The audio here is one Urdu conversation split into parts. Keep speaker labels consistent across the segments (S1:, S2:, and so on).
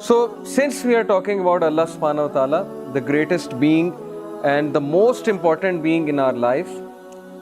S1: So, since we are talking about Allah subhanahu wa ta'ala, the greatest being and the most important being in our life,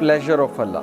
S1: pleasure of Allah,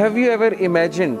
S1: have you ever imagined,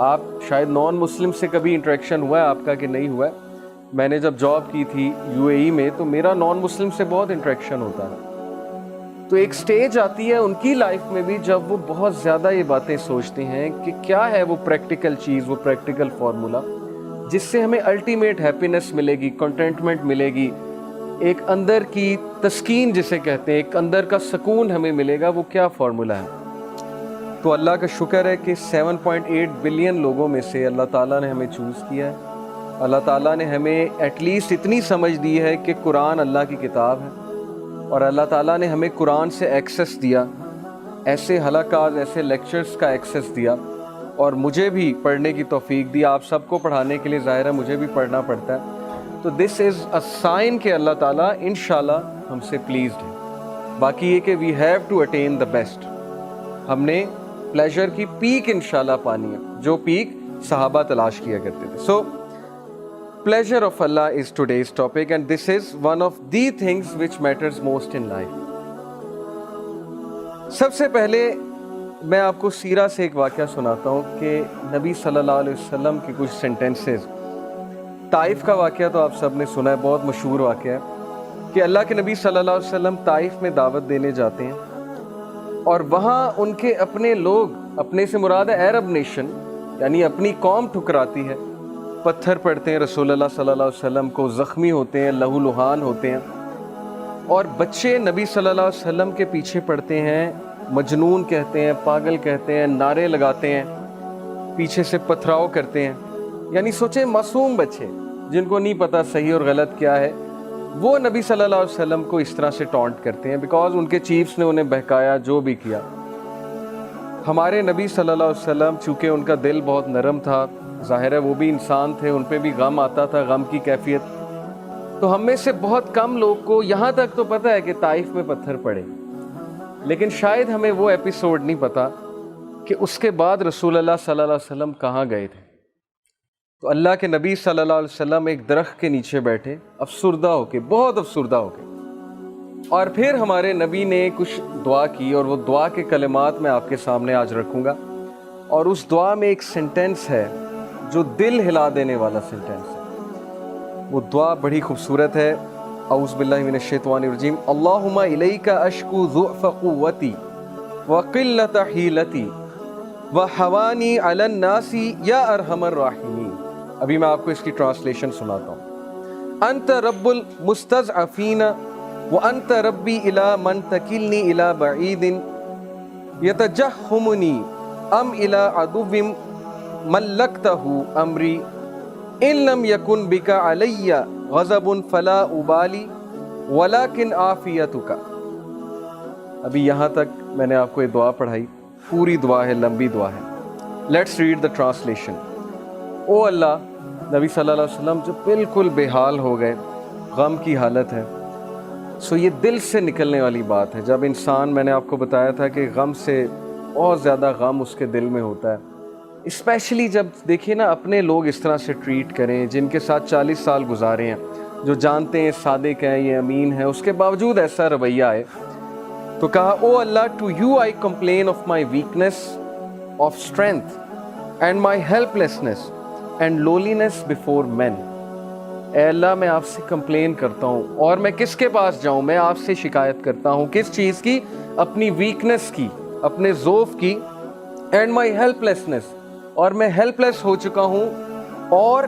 S1: آپ شاید نان مسلم سے کبھی انٹریکشن ہوا ہے آپ کا کہ نہیں ہوا ہے. میں نے جب جاب کی تھی UAE میں تو میرا نان مسلم سے بہت انٹریکشن ہوتا ہے. تو ایک سٹیج آتی ہے ان کی لائف میں بھی جب وہ بہت زیادہ یہ باتیں سوچتے ہیں کہ کیا ہے وہ پریکٹیکل چیز, وہ پریکٹیکل فارمولا جس سے ہمیں الٹیمیٹ ہیپینس ملے گی, کنٹینٹمنٹ ملے گی, ایک اندر کی تسکین جسے کہتے ہیں, ایک اندر کا سکون ہمیں ملے گا. وہ کیا فارمولا ہے؟ تو اللہ کا شکر ہے کہ 7.8 بلین لوگوں میں سے اللہ تعالیٰ نے ہمیں چوز کیا ہے. اللہ تعالیٰ نے ہمیں ایٹ لیسٹ اتنی سمجھ دی ہے کہ قرآن اللہ کی کتاب ہے, اور اللہ تعالیٰ نے ہمیں قرآن سے ایکسیس دیا, ایسے حلقات, ایسے لیکچرز کا ایکسیس دیا, اور مجھے بھی پڑھنے کی توفیق دی. آپ سب کو پڑھانے کے لیے ظاہر ہے مجھے بھی پڑھنا پڑتا ہے. تو دس از اے سائن کہ اللہ تعالیٰ انشاءاللہ ہم سے پلیزڈ ہے. باقی یہ کہ we have to attain the best. ہم نے پلیجر کی پیک انشاءاللہ پانی ہے, جو پیک صحابہ تلاش کیا کرتے تھے. سو pleasure of Allah is today's topic, and this is one of the things which matters most in life. سب سے پہلے میں آپ کو سیرہ سے ایک واقعہ سناتا ہوں کہ نبی صلی اللہ علیہ وسلم کی کچھ سینٹنسز. طائف کا واقعہ تو آپ سب نے سنا ہے, بہت مشہور واقعہ ہے کہ اللہ کے نبی صلی اللہ علیہ وسلم طائف میں دعوت دینے جاتے ہیں, اور وہاں ان کے اپنے لوگ, اپنے سے مراد ہے عرب نیشن, یعنی اپنی قوم ٹھکراتی ہے, پتھر پڑتے ہیں رسول اللہ صلی اللہ علیہ وسلم کو, زخمی ہوتے ہیں, لہو لہان ہوتے ہیں, اور بچے نبی صلی اللہ علیہ وسلم کے پیچھے پڑتے ہیں, مجنون کہتے ہیں, پاگل کہتے ہیں, نعرے لگاتے ہیں, پیچھے سے پتھراؤ کرتے ہیں. یعنی سوچیں معصوم بچے جن کو نہیں پتہ صحیح اور غلط کیا ہے, وہ نبی صلی اللہ علیہ وسلم کو اس طرح سے ٹونٹ کرتے ہیں بیکاز ان کے چیفز نے انہیں بہکایا, جو بھی کیا. ہمارے نبی صلی اللہ علیہ وسلم چونکہ ان کا دل بہت نرم تھا, ظاہر ہے وہ بھی انسان تھے, ان پہ بھی غم آتا تھا, غم کی کیفیت. تو ہم میں سے بہت کم لوگ کو یہاں تک تو پتہ ہے کہ طائف میں پتھر پڑے, لیکن شاید ہمیں وہ ایپیسوڈ نہیں پتہ کہ اس کے بعد رسول اللہ صلی اللہ علیہ وسلم کہاں گئے تھے. تو اللہ کے نبی صلی اللہ علیہ وسلم ایک درخت کے نیچے بیٹھے, افسردہ ہو کے, بہت افسردہ ہو کے, اور پھر ہمارے نبی نے کچھ دعا کی, اور وہ دعا کے کلمات میں آپ کے سامنے آج رکھوں گا. اور اس دعا میں ایک سینٹنس ہے جو دل ہلا دینے والا سینٹنس ہے. وہ دعا بڑی خوبصورت ہے. اعوذ باللہ من الشیطان الرجیم. اللہم الیک اشکو ضعف قوتی وقلت حیلتی وحوانی علی الناس یا ارحم الراحمین. ابھی میں آپ کو اس کی ٹرانسلیشن سناتا ہوں. انت رب المستضعفین وانت ربی الی من تکلنی الی بعید یتجہمنی ام الی عدو ملکتہ امری ان لم یکن بک علی غضب فلا ابالی ولکن عافیتک. ابھی یہاں تک میں نے آپ کو یہ دعا پڑھائی, پوری دعا ہے, لمبی دعا ہے. Let's read the translation. O Allah, نبی صلی اللہ علیہ وسلم جو بالکل بے حال ہو گئے, غم کی حالت ہے. سو یہ دل سے نکلنے والی بات ہے. جب انسان, میں نے آپ کو بتایا تھا کہ غم سے بہت زیادہ غم اس کے دل میں ہوتا ہے, اسپیشلی جب دیکھیں نا اپنے لوگ اس طرح سے ٹریٹ کریں جن کے ساتھ 40 سال گزارے ہیں, جو جانتے ہیں صادق ہیں, یہ امین ہے, اس کے باوجود ایسا رویہ ہے. تو کہا O Allah, to you I complain of my weakness of strength and my helplessness and lowliness before men. اے اللہ, میں آپ سے کمپلین کرتا ہوں, اور میں کس کے پاس جاؤں, میں آپ سے شکایت کرتا ہوں. کس چیز کی؟ اپنی ویکنیس کی, اپنے ضعف کی. اینڈ مائی ہیلپ لیسنس, اور میں ہیلپ لیس ہو چکا ہوں. اور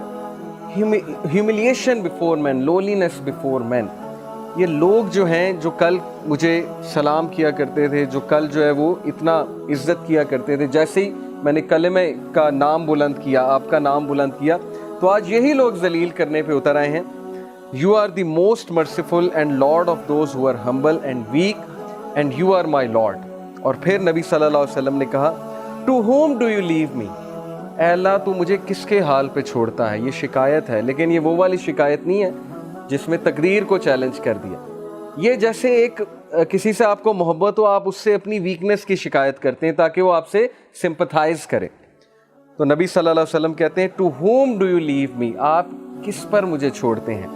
S1: ہیوملیشن بفور مین, لولینس بفور مین. یہ لوگ جو ہیں جو کل مجھے سلام کیا کرتے تھے, جو کل جو ہے وہ اتنا عزت کیا کرتے تھے, جیسے ہی میں نے کلمہ کا نام بلند کیا, آپ کا نام بلند کیا, تو آج یہی لوگ ذلیل کرنے پہ اتر آئے ہیں. You are the most merciful and lord of those who are humble and weak and you are my lord. اور پھر نبی صلی اللہ علیہ وسلم نے کہا to whom do you leave me. اے اللہ, تو مجھے کس کے حال پہ چھوڑتا ہے. یہ شکایت ہے, لیکن یہ وہ والی شکایت نہیں ہے جس میں تقدیر کو چیلنج کر دیا. یہ جیسے ایک کسی سے آپ کو محبت ہو, آپ اس سے اپنی ویکنیس کی شکایت کرتے ہیں تاکہ وہ آپ سے سمپتھائز کرے. تو نبی صلی اللہ علیہ وسلم کہتے ہیں to whom do you leave me, آپ کس پر مجھے چھوڑتے ہیں.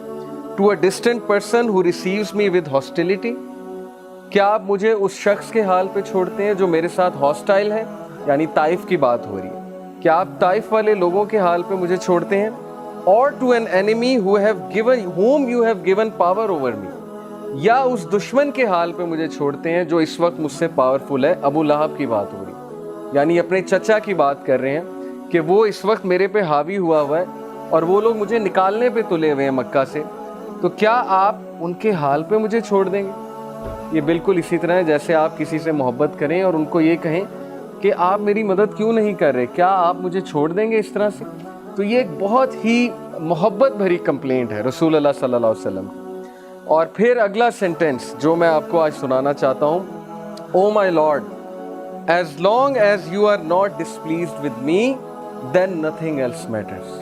S1: To a distant person who receives me with hostility, کیا آپ مجھے اس شخص کے حال پہ چھوڑتے ہیں جو میرے ساتھ ہاسٹائل ہے. یعنی طائف کی بات ہو رہی ہے کیا آپ طائف والے لوگوں کے حال پہ مجھے چھوڑتے ہیں؟ اور to an enemy whom you have given power over me, یا اس دشمن کے حال پہ مجھے چھوڑتے ہیں جو اس وقت مجھ سے پاورفل ہے. ابو لہب کی بات ہو رہی، یعنی اپنے چچا کی بات کر رہے ہیں کہ وہ اس وقت میرے پہ حاوی ہوا ہے اور وہ لوگ مجھے نکالنے پہ تلے ہوئے ہیں مکہ سے، تو کیا آپ ان کے حال پہ مجھے چھوڑ دیں گے؟ یہ بالکل اسی طرح ہے جیسے آپ کسی سے محبت کریں اور ان کو یہ کہیں کہ آپ میری مدد کیوں نہیں کر رہے، کیا آپ مجھے چھوڑ دیں گے اس طرح سے؟ تو یہ ایک بہت ہی محبت بھری کمپلینٹ ہے رسول اللہ صلی اللہ علیہ وسلم کی. اور پھر اگلا سینٹنس جو میں آپ کو آج سنانا چاہتا ہوں، O my Lord, as long as you are not displeased with me then nothing else matters.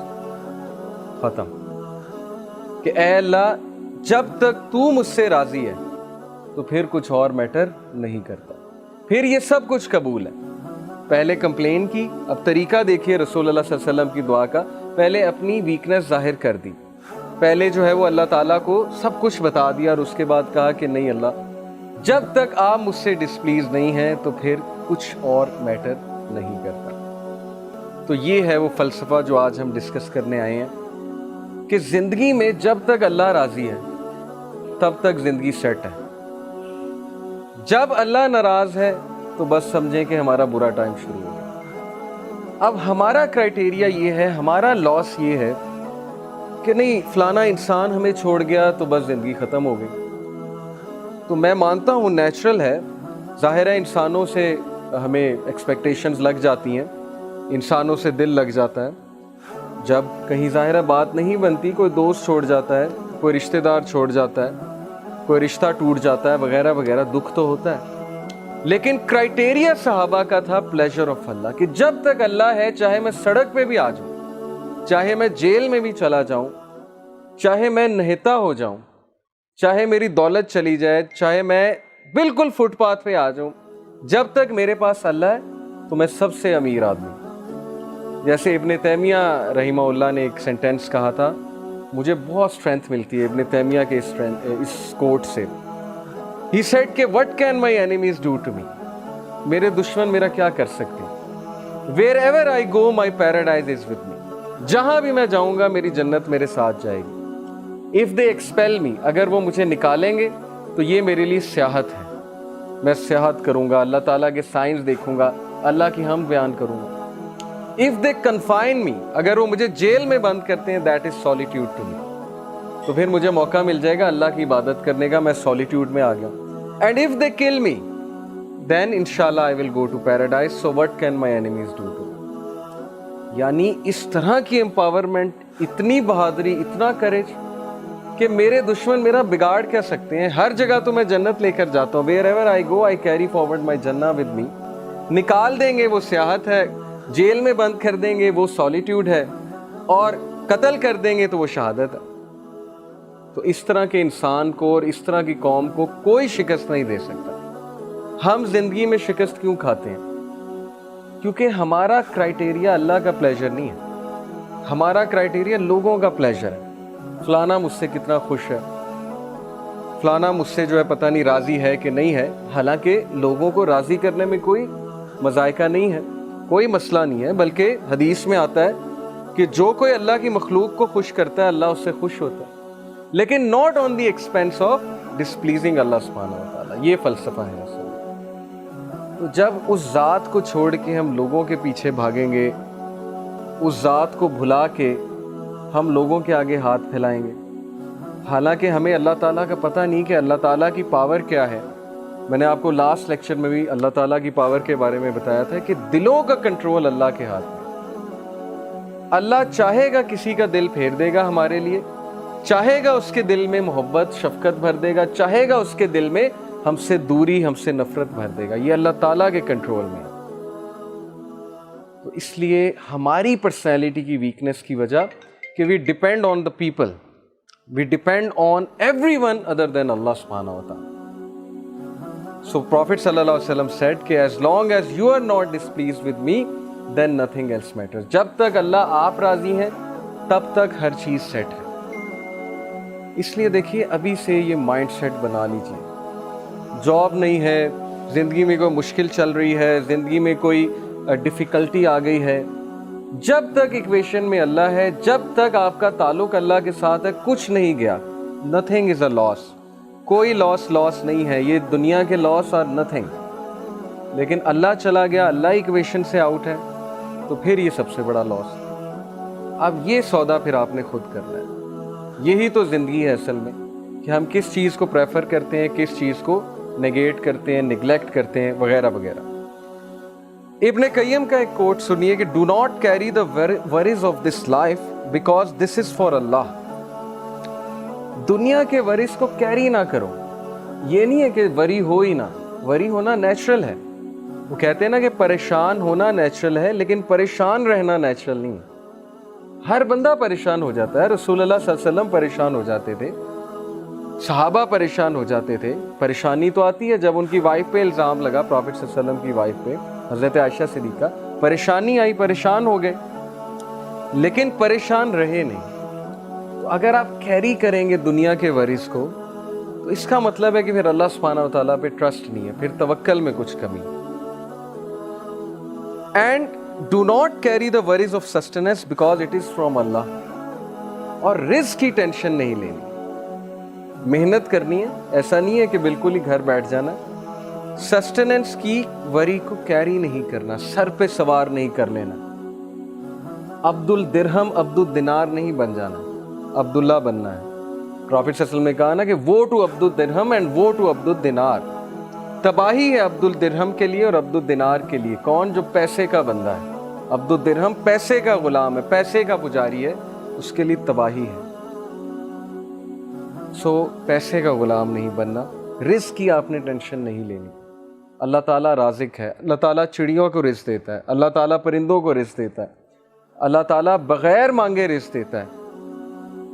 S1: ختم. کہ اے اللہ، جب تک تو مجھ سے راضی ہے تو پھر کچھ اور میٹر نہیں کرتا، پھر یہ سب کچھ قبول ہے. پہلے کمپلین کی، اب طریقہ دیکھیے رسول اللہ صلی اللہ علیہ وسلم کی دعا کا. پہلے اپنی ویکنس ظاہر کر دی، پہلے جو ہے وہ اللہ تعالیٰ کو سب کچھ بتا دیا، اور اس کے بعد کہا کہ نہیں اللہ، جب تک آپ مجھ سے ڈسپلیز نہیں ہیں تو پھر کچھ اور میٹر نہیں کرتا. تو یہ ہے وہ فلسفہ جو آج ہم ڈسکس کرنے آئے ہیں کہ زندگی میں جب تک اللہ راضی ہے تب تک زندگی سیٹ ہے. جب اللہ ناراض ہے تو بس سمجھیں کہ ہمارا برا ٹائم شروع ہو گیا. اب ہمارا کرائٹیریا یہ ہے، ہمارا لاس یہ ہے کہ نہیں، فلانا انسان ہمیں چھوڑ گیا تو بس زندگی ختم ہو گئی. تو میں مانتا ہوں نیچرل ہے، ظاہر ہے انسانوں سے ہمیں ایکسپیکٹیشنز لگ جاتی ہیں، انسانوں سے دل لگ جاتا ہے. جب کہیں ظاہرہ بات نہیں بنتی، کوئی دوست چھوڑ جاتا ہے، کوئی رشتہ دار چھوڑ جاتا ہے، کوئی رشتہ ٹوٹ جاتا ہے وغیرہ وغیرہ، دکھ تو ہوتا ہے. لیکن کرائٹیریا صحابہ کا تھا پلیجر آف اللہ، کہ جب تک اللہ ہے چاہے میں سڑک پہ بھی آ جاؤں، چاہے میں جیل میں بھی چلا جاؤں، چاہے میں نہتا ہو جاؤں، چاہے میری دولت چلی جائے، چاہے میں بالکل فٹ پاتھ پہ آ جاؤں، جب تک میرے پاس اللہ ہے تو میں سب سے امیر آدمی. جیسے ابن تیمیہ رحمہ اللہ نے ایک سینٹینس کہا تھا، مجھے بہت اسٹرینتھ ملتی ہے ابن تیمیہ کے اس کوٹ سے. He said کہ what can my enemies do to me؟ میرے دشمن میرا کیا کر سکتے ہیں؟ Wherever I go my paradise is with me، جہاں بھی میں جاؤں گا میری جنت میرے ساتھ جائے گی. If they expel me، اگر وہ مجھے نکالیں گے تو یہ میرے لیے سیاحت ہے، میں سیاحت کروں گا، اللہ تعالیٰ کے سائنس دیکھوں گا، اللہ کی حمد بیان کروں گا. If they confine me، اگر وہ مجھے جیل میں بند کرتے ہیں، that is solitude to me، تو پھر مجھے موقع مل جائے گا اللہ کی عبادت کرنے کا، میں سولیٹیوڈ میں آ گیا. And if they kill me then inshallah I will go to paradise, so what can my enemies do to me؟ یعنی اس طرح کی امپاورمنٹ، اتنی بہادری، اتنا کریج کہ میرے دشمن میرا بگاڑ کیا سکتے ہیں؟ ہر جگہ تو میں جنت لے کر جاتا ہوں. wherever I go I carry forward my jannah with me. نکال دیں گے وہ سیاحت ہے، جیل میں بند کر دیں گے وہ سولیٹیوڈ ہے، اور قتل کر دیں گے تو وہ شہادت ہے. تو اس طرح کے انسان کو اور اس طرح کی قوم کو کوئی شکست نہیں دے سکتا. ہم زندگی میں شکست کیوں کھاتے ہیں؟ کیونکہ ہمارا کرائٹیریا اللہ کا پلیجر نہیں ہے، ہمارا کرائٹیریا لوگوں کا پلیجر ہے. فلانا مجھ سے کتنا خوش ہے، فلانا مجھ سے جو ہے پتہ نہیں راضی ہے کہ نہیں ہے. حالانکہ لوگوں کو راضی کرنے میں کوئی مذائقہ نہیں ہے، کوئی مسئلہ نہیں ہے، بلکہ حدیث میں آتا ہے کہ جو کوئی اللہ کی مخلوق کو خوش کرتا ہے اللہ اس سے خوش ہوتا ہے، لیکن not on the expense of displeasing Allah سبحانہ و تعالیٰ. یہ فلسفہ ہے اصل. تو جب اس ذات کو چھوڑ کے ہم لوگوں کے پیچھے بھاگیں گے، اس ذات کو بھلا کے ہم لوگوں کے آگے ہاتھ پھیلائیں گے، حالانکہ ہمیں اللہ تعالیٰ کا پتہ نہیں کہ اللہ تعالیٰ کی پاور کیا ہے. میں نے آپ کو لاسٹ لیکچر میں بھی اللہ تعالیٰ کی پاور کے بارے میں بتایا تھا کہ دلوں کا کنٹرول اللہ کے ہاتھ میں. اللہ چاہے گا کسی کا دل پھیر دے گا ہمارے لیے، چاہے گا اس کے دل میں محبت شفقت بھر دے گا، چاہے گا اس کے دل میں ہم سے دوری، ہم سے نفرت بھر دے گا. یہ اللہ تعالیٰ کے کنٹرول میں ہے. تو اس لیے ہماری پرسنالٹی کی ویکنس کی وجہ کہ we depend on the people, we depend on everyone other than Allah سبحانہ و تعالیٰ. So Prophet صلی اللہ علیہ وسلم said کہ as long as you are not displeased with me then nothing else matters. جب تک اللہ آپ راضی ہیں تب تک ہر چیز سیٹ ہے. اس لیے دیکھیے ابھی سے یہ مائنڈ سیٹ بنا لیجیے. جاب نہیں ہے، زندگی میں کوئی مشکل چل رہی ہے، زندگی میں کوئی ڈیفیکلٹی آ گئی ہے، جب تک ایکویشن میں اللہ ہے, جب تک آپ کا تعلق اللہ کے ساتھ ہے, کچھ نہیں گیا. نتھنگ از اے لاس. کوئی لاس نہیں ہے, یہ دنیا کے لاس آر نتھنگ. لیکن اللہ چلا گیا, اللہ ایکویشن سے آؤٹ ہے, تو پھر یہ سب سے بڑا لاس. اب یہ سودا پھر آپ نے خود کرنا ہے. یہی تو زندگی ہے اصل میں, کہ ہم کس چیز کو پریفر کرتے ہیں, کس چیز کو نیگیٹ کرتے ہیں, نگلیکٹ کرتے ہیں, وغیرہ وغیرہ. ابن قیم کا ایک کوٹ سنیے کہ do not carry the worries of this life because this is for Allah. دنیا کے ورریز کو کیری نہ کرو. یہ نہیں ہے کہ وری ہو ہی نہ, وری ہونا نیچرل ہے. وہ کہتے ہیں نا کہ پریشان ہونا نیچرل ہے, لیکن پریشان رہنا نیچرل نہیں ہے. ہر بندہ پریشان ہو جاتا ہے. رسول اللہ صلی اللہ علیہ وسلم پریشان ہو جاتے تھے, صحابہ پریشان ہو جاتے تھے. پریشانی تو آتی ہے جب ان کی وائف پہ الزام لگا, پروفٹ صلی اللہ علیہ وسلم کی وائف پہ, حضرت عائشہ صدیقہ, پریشانی آئی, پریشان ہو گئے, لیکن پریشان رہے نہیں. تو اگر آپ کیری کریں گے دنیا کے ورث کو, تو اس کا مطلب ہے کہ پھر اللہ سبحانہ و تعالیٰ پہ ٹرسٹ نہیں ہے, پھر توکل میں کچھ کمی. And do not carry the worries of sustenance because it is from Allah. اور رزق کی ٹینشن نہیں لینی, محنت کرنی ہے. ایسا نہیں ہے کہ بالکل ہی گھر بیٹھ جانا. سسٹیننس کی وری کو کیری نہیں کرنا, سر پہ سوار نہیں کر لینا. عبد الدرہم عبد الدینار نہیں بن جانا, عبداللہ بننا ہے. پروفٹ صلی اللہ علیہ وسلم نے کہا نا کہ وہ ٹو عبد الدرہم اینڈ وہ ٹو عبد الدینار. تباہی ہے عبد الدرہم کے لیے اور عبد الدینار کے لیے. کون؟ جو پیسے کا بندہ ہے. عبد الدرہم پیسے کا غلام ہے, پیسے کا پجاری ہے, اس کے لیے تباہی ہے. سو پیسے کا غلام نہیں بننا. رزق کی آپ نے ٹینشن نہیں لینی. اللہ تعالیٰ رازق ہے. اللہ تعالیٰ چڑیوں کو رزق دیتا ہے, اللہ تعالیٰ پرندوں کو رزق دیتا ہے, اللہ تعالیٰ بغیر مانگے رزق دیتا ہے.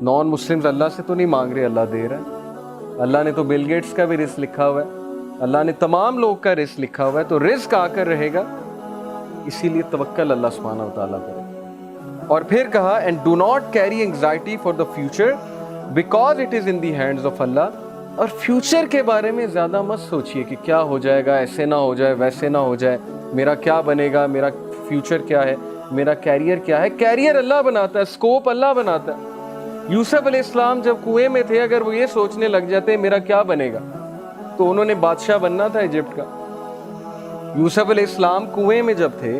S1: نان مسلمز اللہ سے تو نہیں مانگ رہے, اللہ دے رہا ہے. اللہ نے تو بل گیٹس کا بھی رزق لکھا ہوا ہے, اللہ نے تمام لوگ کا رزق لکھا ہوا ہے. تو رزق آ کر رہے گا, اسی لیے توکل اللہ سبحانہ و تعالیٰ پر. اور پھر کہا and do not carry anxiety for the future because it is in the hands of Allah. اور فیوچر کے بارے میں زیادہ مت سوچئے کہ کیا ہو جائے گا, ایسے نہ ہو جائے, ویسے نہ ہو جائے, میرا کیا بنے گا, میرا فیوچر کیا ہے, میرا کیریئر کیا ہے. کیریئر اللہ بناتا ہے, اسکوپ اللہ بناتا ہے. یوسف علیہ السلام جب کنویں میں تھے, اگر وہ یہ سوچنے لگ جاتے میرا کیا بنے گا, تو انہوں نے بادشاہ بننا تھا ایجپٹ کا. یوسف علیہ السلام کنویں میں جب تھے,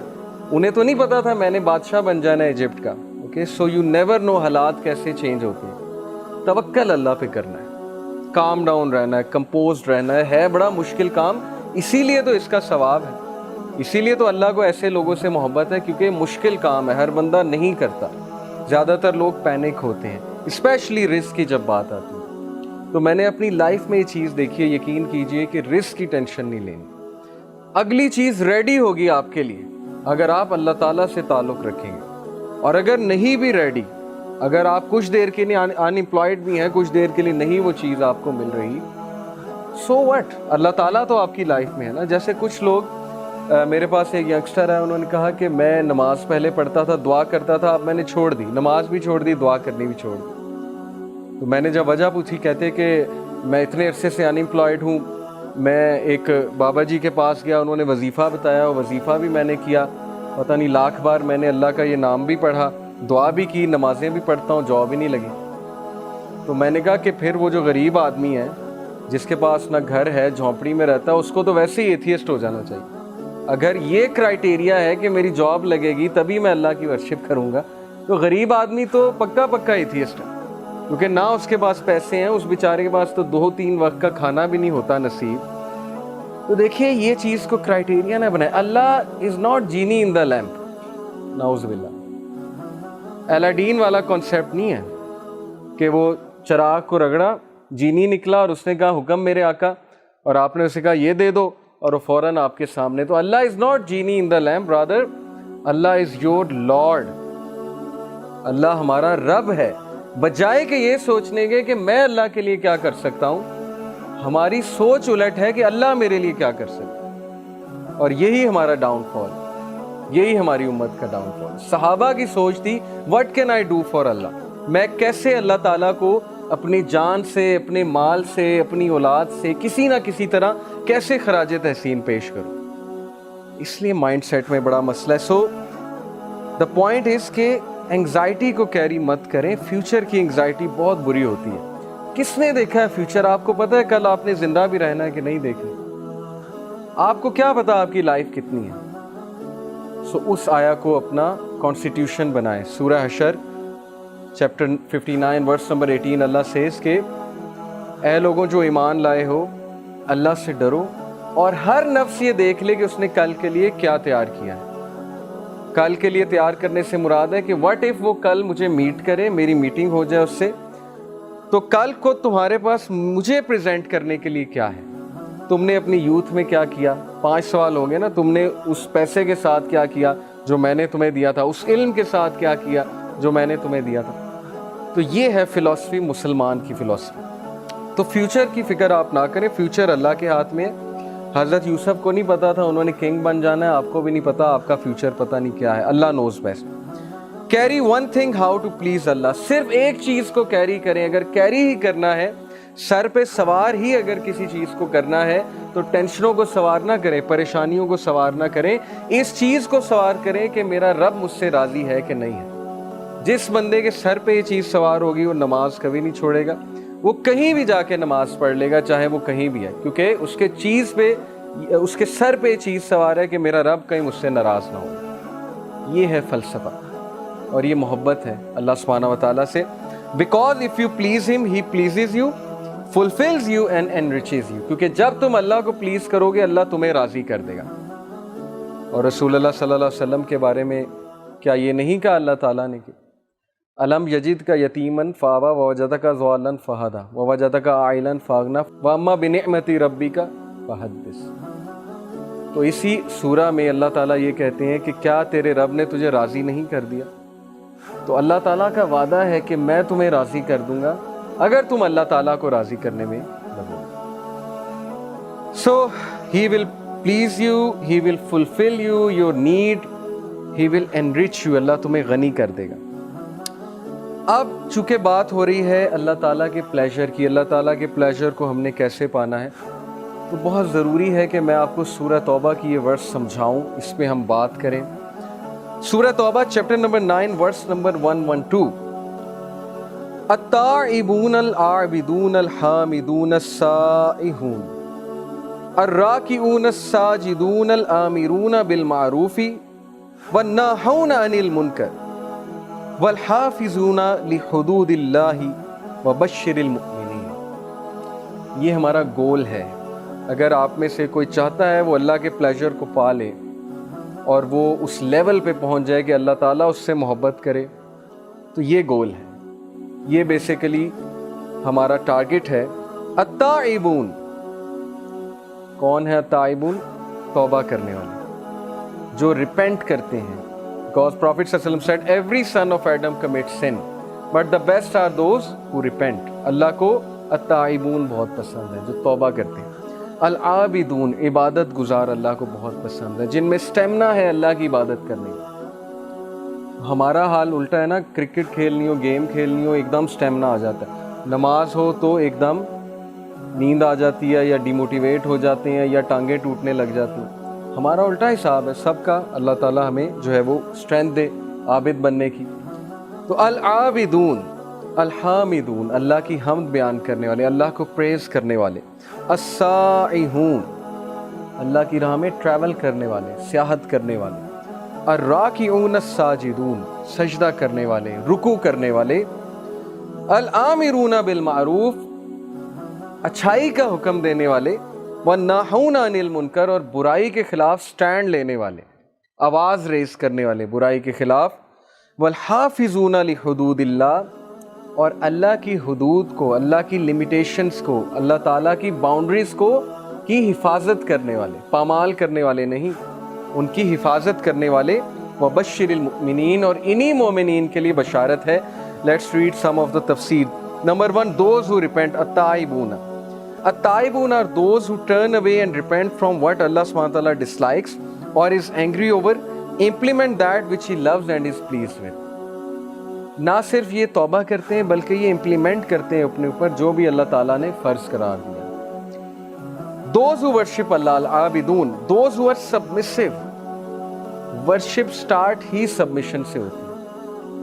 S1: انہیں تو نہیں پتا تھا میں نے بادشاہ بن جانا ہے ایجپٹ کا. Okay, so you never know حالات کیسے چینج ہوتے ہیں. توکل اللہ پہ کرنا ہے, کام ڈاؤن رہنا ہے, کمپوزڈ رہنا ہے. ہے بڑا مشکل کام, اسی لیے تو اس کا ثواب ہے, اسی لیے تو اللہ کو ایسے لوگوں سے محبت ہے, کیونکہ مشکل کام ہے, ہر بندہ نہیں کرتا. زیادہ تر لوگ پینک ہوتے ہیں, اسپیشلی رزق کی جب بات آتی ہے. تو میں نے اپنی لائف میں یہ چیز دیکھی ہے, یقین کیجئے کہ رزق کی ٹینشن نہیں لینی. اگلی چیز ریڈی ہوگی آپ کے لیے اگر آپ اللہ تعالیٰ سے تعلق رکھیں گے. اور اگر نہیں بھی ریڈی, اگر آپ کچھ دیر کے لیے ان امپلائڈ بھی ہیں, کچھ دیر کے لیے نہیں وہ چیز آپ کو مل رہی, سو وٹ, اللہ تعالیٰ تو آپ کی لائف میں ہے نا. جیسے کچھ لوگ, میرے پاس ایک ینگسٹر ہے, انہوں نے کہا کہ میں نماز پہلے پڑھتا تھا, دعا کرتا تھا, اب میں نے چھوڑ دی, نماز بھی چھوڑ دی, دعا کرنی بھی چھوڑ دی. تو میں نے جب وجہ پوچھی, کہتے کہ میں اتنے عرصے سے ان امپلائڈ ہوں. میں ایک بابا جی کے پاس گیا, انہوں نے وظیفہ بتایا, وظیفہ بھی میں نے کیا, پتہ نہیں لاکھ بار میں نے اللہ کا یہ نام بھی پڑھا, دعا بھی کی, نمازیں بھی پڑھتا ہوں, جاب ہی نہیں لگی. تو میں نے کہا کہ پھر وہ جو غریب آدمی ہے جس کے پاس نہ گھر ہے, جھونپڑی میں رہتا ہے, اس کو تو ویسے ہی ایتھیسٹ ہو جانا چاہیے. اگر یہ کرائٹیریا ہے کہ میری جاب لگے گی تبھی میں اللہ کی ورشپ کروں گا, تو غریب آدمی تو پکا ایتھیسٹ ہے, کیونکہ نہ اس کے پاس پیسے ہیں, اس بیچارے کے پاس تو 2-3 وقت کا کھانا بھی نہیں ہوتا نصیب. تو دیکھیے یہ چیز کو کرائٹیریا نہ بنائے. اللہ is not genie in the lamp, نعوذ باللہ. الاڈین والا کانسیپٹ نہیں ہے کہ وہ چراغ کو رگڑا, جینی نکلا اور اس نے کہا حکم میرے آقا, اور آپ نے اسے کہا یہ دے دو, اور وہ فوراً آپ کے سامنے. تو Allah is not genie in the lamp, rather Allah is your Lord. اللہ ہمارا رب ہے. بجائے کہ یہ سوچنے کے کہ میں اللہ کے لیے کیا کر سکتا ہوں, ہماری سوچ الٹ ہے کہ اللہ میرے لیے کیا کر سکتا ہے. اور یہی ہمارا ڈاؤن فال, یہی ہماری امت کا ڈاؤن فال. صحابہ کی سوچ تھی what can I do for Allah, میں کیسے اللہ تعالیٰ کو اپنی جان سے, اپنے مال سے, اپنی اولاد سے, کسی نہ کسی طرح کیسے خراج تحسین پیش کروں. اس لیے مائنڈ سیٹ میں بڑا مسئلہ ہے. سو دا پوائنٹ از کہ انگزائٹی کو کیری مت کریں. فیوچر کی انگزائٹی بہت بری ہوتی ہے. کس نے دیکھا ہے فیوچر؟ آپ کو پتہ ہے کل آپ نے زندہ بھی رہنا ہے کہ نہیں دیکھنا؟ آپ کو کیا پتا آپ کی لائف کتنی ہے؟ اس آیا کو اپنا کانسٹیٹیوشن بنائیں. سورہ حشر چیپٹر 59 ورس نمبر 18 اللہ سیز کہ اے لوگوں جو ایمان لائے ہو اللہ سے ڈرو اور ہر نفس یہ دیکھ لے کہ اس نے کل کے لیے کیا تیار کیا ہے. کل کے لیے تیار کرنے سے مراد ہے کہ واٹ اف وہ کل مجھے میٹ کرے, میری میٹنگ ہو جائے اس سے, تو کل کو تمہارے پاس مجھے پریزنٹ کرنے کے لیے کیا ہے. تم نے اپنی یوتھ میں کیا کیا؟ 5 سوال ہوں گے نا. تم نے اس پیسے کے ساتھ کیا کیا جو میں نے تمہیں دیا تھا؟ اس علم کے ساتھ کیا کیا جو میں نے تمہیں دیا تھا؟ تو یہ ہے فلسفی, مسلمان کی فلسفی. تو فیوچر کی فکر آپ نہ کریں, فیوچر اللہ کے ہاتھ میں ہے. حضرت یوسف کو نہیں پتا تھا انہوں نے کنگ بن جانا ہے, آپ کو بھی نہیں پتا آپ کا فیوچر پتہ نہیں کیا ہے. Allah knows best. Carry one thing how to please Allah. صرف ایک چیز کو کیری کریں. اگر کیری ہی کرنا ہے, سر پہ سوار ہی اگر کسی چیز کو کرنا ہے تو ٹینشنوں کو سوار نہ کریں, پریشانیوں کو سوار نہ کریں. اس چیز کو سوار کریں کہ میرا رب مجھ سے راضی ہے کہ نہیں ہے. جس بندے کے سر پہ یہ چیز سوار ہوگی وہ نماز کبھی نہیں چھوڑے گا. وہ کہیں بھی جا کے نماز پڑھ لے گا, چاہے وہ کہیں بھی ہے, کیونکہ اس کے چیز پہ, اس کے سر پہ یہ چیز سوار ہے کہ میرا رب کہیں مجھ سے ناراض نہ ہو. یہ ہے فلسفہ اور یہ محبت ہے اللہ سبحانہ و تعالیٰ سے. Because if you please him he pleases you, fulfils you and enriches you. کیونکہ جب تم اللہ کو پلیز کرو گے اللہ تمہیں راضی کر دے گا. اور رسول اللہ صلی اللہ علیہ وسلم کے بارے میں کیا یہ نہیں کہا اللہ تعالیٰ نے کہ علم یجد کا یتیمن فاوا ووجدک ضالن فہدا ووجدک عائلن فاغنا واما بنعمت ربی کا فحدث. تو اسی سورہ میں اللہ تعالیٰ یہ کہتے ہیں کہ کیا تیرے رب نے تجھے راضی نہیں کر دیا؟ تو اللہ تعالیٰ کا وعدہ ہے کہ میں تمہیں راضی کر دوں گا اگر تم اللہ تعالیٰ کو راضی کرنے میں لگو. So he will please you, he will fulfil you your need, he will enrich you. اللہ تمہیں غنی کر دے گا. اب چونکہ بات ہو رہی ہے اللہ تعالیٰ کے پلیجر کی, اللہ تعالیٰ کے پلیجر کو ہم نے کیسے پانا ہے, تو بہت ضروری ہے کہ میں آپ کو سورہ توبہ کی یہ ورس سمجھاؤں, اس پہ ہم بات کریں. سورہ توبہ چیپٹر نمبر 9 ورس نمبر 112. التائبون العابدون الحامدون السائحون الراکعون الساجدون الآمرون بالمعروف والناہون عن المنکر والحافظون لحدود اللہ وبشر المؤمنین. یہ ہمارا گول ہے. اگر آپ میں سے کوئی چاہتا ہے وہ اللہ کے پلیجر کو پا لے اور وہ اس لیول پہ پہنچ جائے کہ اللہ تعالیٰ اس سے محبت کرے, تو یہ گول ہے. یہ بیسیکلی ہمارا ٹارگٹ ہے. التائبون, کون ہے التائبون؟ توبہ کرنے والے جو ریپینٹ کرتے ہیں. Because Prophet ﷺ said every son of Adam commits sin, but the best are those who repent. اللہ کو التائبون بہت پسند ہے, جو توبہ کرتے ہیں. العابدون, عبادت گزار اللہ کو بہت پسند ہے, جن میں سٹیمنا ہے اللہ کی عبادت کرنے کا. ہمارا حال الٹا ہے نا, کرکٹ کھیلنی ہو, گیم کھیلنی ہو, ایک دم سٹیمنا آ جاتا ہے. نماز ہو تو ایک دم نیند آ جاتی ہے, یا ڈیموٹیویٹ ہو جاتے ہیں, یا ٹانگیں ٹوٹنے لگ جاتی ہیں. ہمارا الٹا حساب ہے سب کا. اللہ تعالیٰ ہمیں جو ہے وہ اسٹرینتھ دے عابد بننے کی. تو العابدون, الحامدون, اللہ کی حمد بیان کرنے والے, اللہ کو پریز کرنے والے. السائحون, اللہ کی راہ میں ٹریول کرنے والے, سیاحت کرنے والے. الراکعون الساجدون, سجدہ کرنے والے, رکوع کرنے والے. الآمرون بالمعروف, اچھائی کا حکم دینے والے. وَالنَّاهُونَ عَنِ الْمُنْكَرِ, اور برائی کے خلاف سٹینڈ لینے والے, آواز ریز کرنے والے برائی کے خلاف. وَالْحَافِظُونَ لِحُدُودِ اللَّهِ, اور اللہ کی حدود کو, اللہ کی لمیٹیشنز کو, اللہ تعالیٰ کی باؤنڈریز کو کی حفاظت کرنے والے, پامال کرنے والے نہیں, ان کی حفاظت کرنے والے. وَبَشِّرِ الْمُؤْمِنِينَ, اور انہی مومنین کے لیے بشارت ہے. Let's read some of the تفسیر. Number 1, those who repent. التائبون, التائبون are those who turn away and repent from what Allah subhanahu wa ta'ala dislikes or is angry over, implement that which He loves and is pleased with. نہ صرف یہ توبہ کرتے ہیں بلکہ یہ امپلیمنٹ کرتے ہیں اپنے اوپر جو بھی اللہ تعالیٰ نے فرض قرار دیا. Those who worship Allah, العابدون, those who are submissive, worship start he submission سے ہوتی ہے.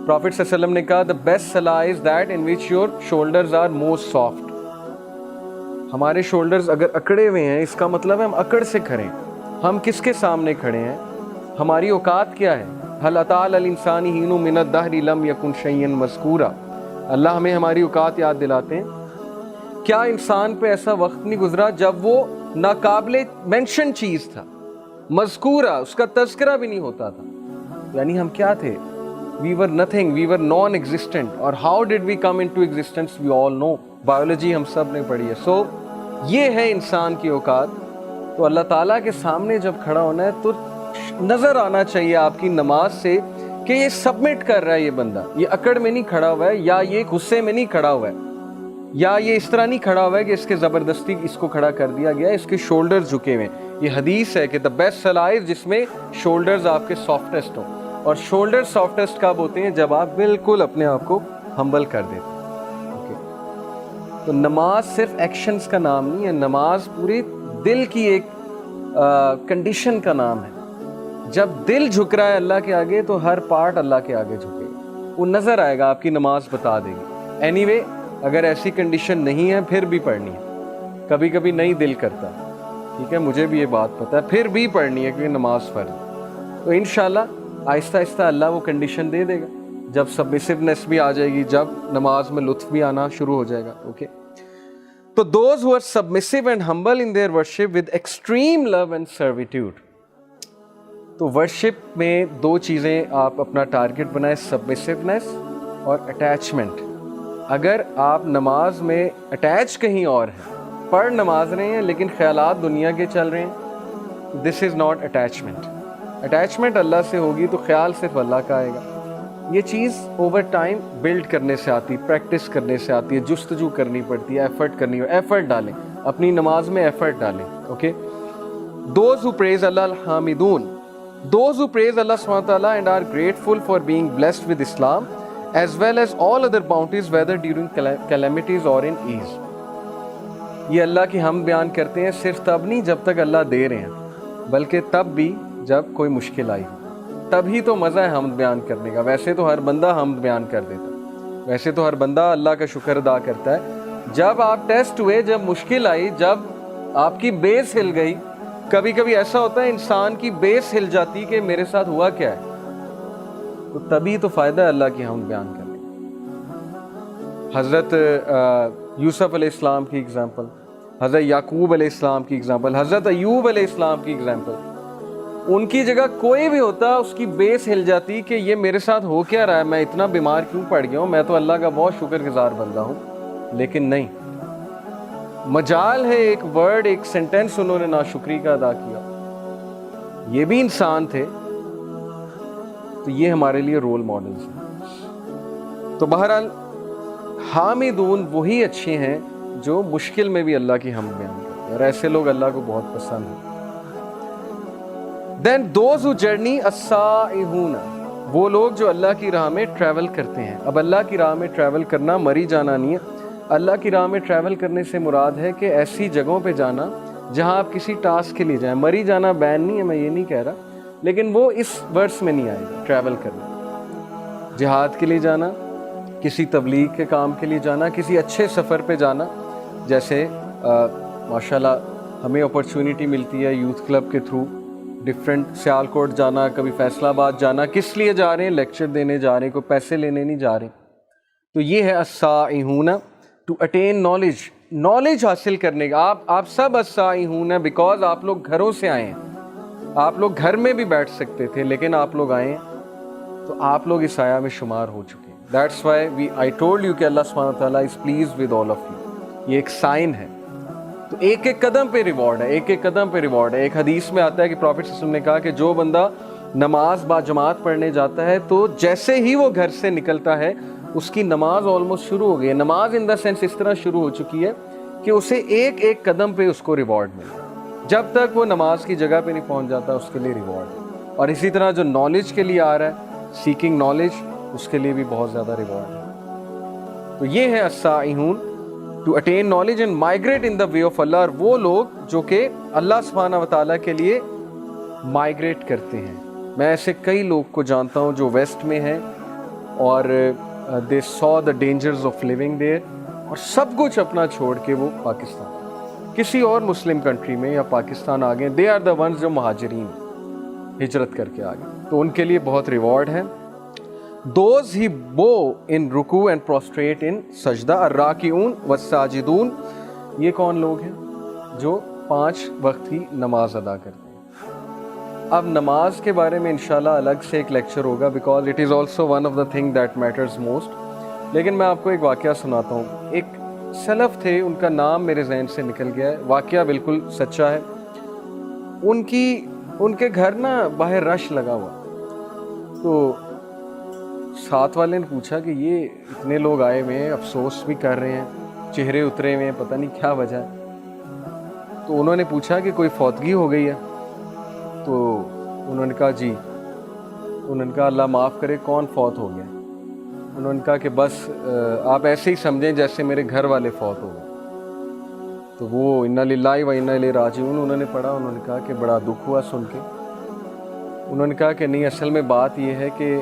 S1: پروفٹ صلی اللہ علیہ وسلم نے کہا the best salah is that in which your shoulders are most soft. ہمارے شولڈرز اگر اکڑے ہوئے ہیں اس کا مطلب ہے ہم اکڑ سے کھڑے ہیں. ہم کس کے سامنے کھڑے ہیں؟ ہماری اوقات کیا ہے؟ هل اتى على الانسان حين من الدهر لم يكن شيئا مذكورا. اللہ ہمیں ہماری اوقات یاد دلاتے ہیں. کیا انسان پہ ایسا وقت نہیں گزرا جب وہ ناقابل مینشن چیز تھا، مذکورہ، اس کا تذکرہ بھی نہیں ہوتا تھا؟ یعنی ہم کیا تھے؟ we were nothing, we were non-existent. اور how did we come into existence we all know. Biology ہم سب نے پڑھی ہے. سو یہ ہے انسان کی اوقات. تو اللہ تعالیٰ کے سامنے جب کھڑا ہونا ہے تو نظر آنا چاہیے آپ کی نماز سے کہ یہ سبمٹ کر رہا ہے، یہ بندہ یہ اکڑ میں نہیں کھڑا ہوا ہے، یا یہ غصے میں نہیں کھڑا ہوا ہے، یا یہ اس طرح نہیں کھڑا ہوا ہے کہ اس کے زبردستی اس کو کھڑا کر دیا گیا، اس کے شولڈر جھکے ہوئے. یہ حدیث ہے کہ دا بیسٹ صلاح جس میں شولڈرز آپ کے سافٹسٹ ہوں. اور شولڈر سافٹسٹ کب ہوتے ہیں؟ جب آپ بالکل اپنے آپ کو ہمبل کر دیتے ہیں. اوکے، تو نماز صرف ایکشنز کا نام نہیں ہے، نماز پورے دل کی ایک کنڈیشن کا نام ہے. جب دل جھک رہا ہے اللہ کے آگے تو ہر پارٹ اللہ کے آگے جھکے گا، وہ نظر آئے گا، آپ کی نماز بتا دے گی. اینی وے اگر ایسی کنڈیشن نہیں ہے پھر بھی پڑھنی ہے. کبھی کبھی نہیں دل کرتا، ٹھیک ہے، مجھے بھی یہ بات پتہ ہے، پھر بھی پڑھنی ہے کیونکہ نماز فرض ہے. تو انشاءاللہ آہستہ آہستہ اللہ وہ کنڈیشن دے دے گا جب سبمسیونیس بھی آ جائے گی، جب نماز میں لطف بھی آنا شروع ہو جائے گا. اوکے، تو those who are submissive and humble in their worship with extreme love and servitude. تو ورشپ میں دو چیزیں آپ اپنا ٹارگٹ بنائیں، سبمسیونیس اور اٹیچمنٹ. اگر آپ نماز میں اٹیچ کہیں اور ہیں، پڑھ نماز رہے ہیں لیکن خیالات دنیا کے چل رہے ہیں، دس از ناٹ اٹیچمنٹ. اٹیچمنٹ اللہ سے ہوگی تو خیال صرف اللہ کا آئے گا. یہ چیز اوور ٹائم بلڈ کرنے سے آتی ہے، پریکٹس کرنے سے آتی ہے، جستجو کرنی پڑتی ہے، ایفرٹ کرنی ہے. ایفرٹ ڈالیں اپنی نماز میں، ایفرٹ ڈالیں. Okay, those who praise Allah الحامدون. Those who praise Allah subhanahu wa ta'ala and are grateful for being blessed with Islam as well as all other bounties whether during calamities or in ease. یہ اللہ کی ہم بیان کرتے ہیں صرف تب نہیں جب تک اللہ دے رہے ہیں، بلکہ تب بھی جب کوئی مشکل آئی، تب ہی تو مزہ ہے حمد بیان کرنے کا. ویسے تو ہر بندہ حمد بیان کر دیتا ہے، ویسے تو ہر بندہ اللہ کا شکر ادا کرتا ہے. جب آپ ٹیسٹ ہوئے، جب مشکل آئی، جب آپ کی بیس ہل گئی، کبھی کبھی ایسا ہوتا ہے انسان کی بیس ہل جاتی کہ میرے ساتھ ہوا کیا ہے، تو تبھی تو فائدہ ہے اللہ کی حمد بیان کرنے. حضرت یوسف علیہ السلام کی اگزامپل، حضرت یعقوب علیہ السلام کی اگزامپل، حضرت ایوب علیہ السلام کی اگزامپل. ان کی جگہ کوئی بھی ہوتا اس کی بیس ہل جاتی کہ یہ میرے ساتھ ہو کیا رہا ہے، میں اتنا بیمار کیوں پڑ گیا ہوں، میں تو اللہ کا بہت شکر گزار بندہ ہوں. لیکن نہیں، مجال ہے ایک ورڈ، ایک سینٹنس انہوں نے ناشکری کا ادا کیا. یہ بھی انسان تھے، تو یہ ہمارے لیے رول ماڈلز ہیں. تو بہرحال حامدون وہی اچھے ہیں جو مشکل میں بھی اللہ کی حمد بیان کرتے ہیں، اور ایسے لوگ اللہ کو بہت پسند ہیں. Then those who journey السائحون، وہ لوگ جو اللہ کی راہ میں ٹریول کرتے ہیں. اب اللہ کی راہ میں ٹریول کرنا مری جانا نہیں ہے. اللہ کی راہ میں ٹریول کرنے سے مراد ہے کہ ایسی جگہوں پہ جانا جہاں آپ کسی ٹاسک کے لیے جائیں. مری جانا بین نہیں ہے، میں یہ نہیں کہہ رہا، لیکن وہ اس ورس میں نہیں آئے گا. ٹریول کرنا، جہاد کے لیے جانا، کسی تبلیغ کے کام کے لیے جانا، کسی اچھے سفر پہ جانا. جیسے ماشاءاللہ ہمیں اپرچونٹی ملتی ہے یوتھ کلب کے تھرو ڈفرینٹ سیالکوٹ جانا، کبھی فیصل آباد جانا. کس لیے جا رہے ہیں؟ لیکچر دینے جا رہے ہیں، کوئی پیسے لینے نہیں جا رہے. تو یہ ہے السائحون، ٹو اٹین نالج، نالج حاصل کرنے کا. آپ سب السائحون ہیں بیکاز آپ لوگ گھروں سے آئے ہیں. آپ لوگ گھر میں بھی بیٹھ سکتے تھے لیکن آپ لوگ آئے ہیں، تو آپ لوگ اس آیا میں شمار ہو چکے ہیں. That's why I told you کہ اللہ سبحانہ وتعالیٰ is pleased with all of you. یہ ایک سائن ہے. تو ایک ایک قدم پہ ریوارڈ ہے، ایک ایک قدم پہ ریوارڈ ہے. ایک حدیث میں آتا ہے کہ پروفٹ صلی اللہ علیہ وسلم نے کہا کہ جو بندہ نماز با جماعت پڑھنے جاتا ہے تو جیسے ہی وہ گھر سے نکلتا ہے اس کی نماز آلموسٹ شروع ہو گئی ہے. نماز ان دا سینس اس طرح شروع ہو چکی ہے کہ اسے ایک ایک قدم پہ اس کو ریوارڈ ملتا ہے. جب تک وہ نماز کی جگہ پہ نہیں پہنچ جاتا اس کے لیے ریوارڈ ہے. اور اسی طرح جو نالج کے لیے آ رہا ہے، سیکنگ نالج، اس کے لیے بھی بہت زیادہ ریوارڈ ہے. تو یہ ہے السائحون، to attain knowledge and migrate in the way of Allah. اور وہ لوگ جو کہ اللہ سبحانہ و تعالیٰ کے لیے مائگریٹ کرتے ہیں، میں ایسے کئی لوگ کو جانتا ہوں جو ویسٹ میں ہیں اور دے سو دا ڈینجرز آف لیونگ دیئر، اور سب کچھ اپنا چھوڑ کے وہ پاکستان کسی اور مسلم کنٹری میں یا پاکستان آ گئے. دے آر دا ونز جو مہاجرین ہجرت کر کے آ گئے، تو ان کے لیے بہت ریوارڈ ہے. دوز ہی بو ان رکوع اینڈ پروسٹریٹ ان سجدہ، الراکعون والساجدون، یہ کون لوگ ہیں؟ جو 5 وقت کی نماز ادا کرتے ہیں. اب نماز کے بارے میں انشاءاللہ الگ سے ایک لیکچر ہوگا، because it is also one of the thing that matters most. لیکن میں آپ کو ایک واقعہ سناتا ہوں. ایک سلف تھے، ان کا نام میرے ذہن سے نکل گیا ہے، واقعہ بالکل سچا ہے. ان کے گھر نا باہر رش لگا ہوا، تو ساتھ والے نے پوچھا کہ یہ اتنے لوگ آئے ہوئے ہیں، افسوس بھی کر رہے ہیں، چہرے اترے ہوئے ہیں، پتہ نہیں کیا وجہ ہے. تو انہوں نے پوچھا کہ کوئی فوتگی ہو گئی ہے؟ تو انہوں نے کہا جی. انہوں نے کہا اللہ معاف کرے، کون فوت ہو گیا؟ انہوں نے کہا کہ بس آپ ایسے ہی سمجھیں جیسے میرے گھر والے فوت ہو گئے. تو وہ انا للہ و انا الیہ راجعون انہوں نے پڑھا. انہوں نے کہا کہ بڑا دکھ ہوا سن کے. انہوں نے کہا کہ نہیں، اصل میں بات یہ ہے کہ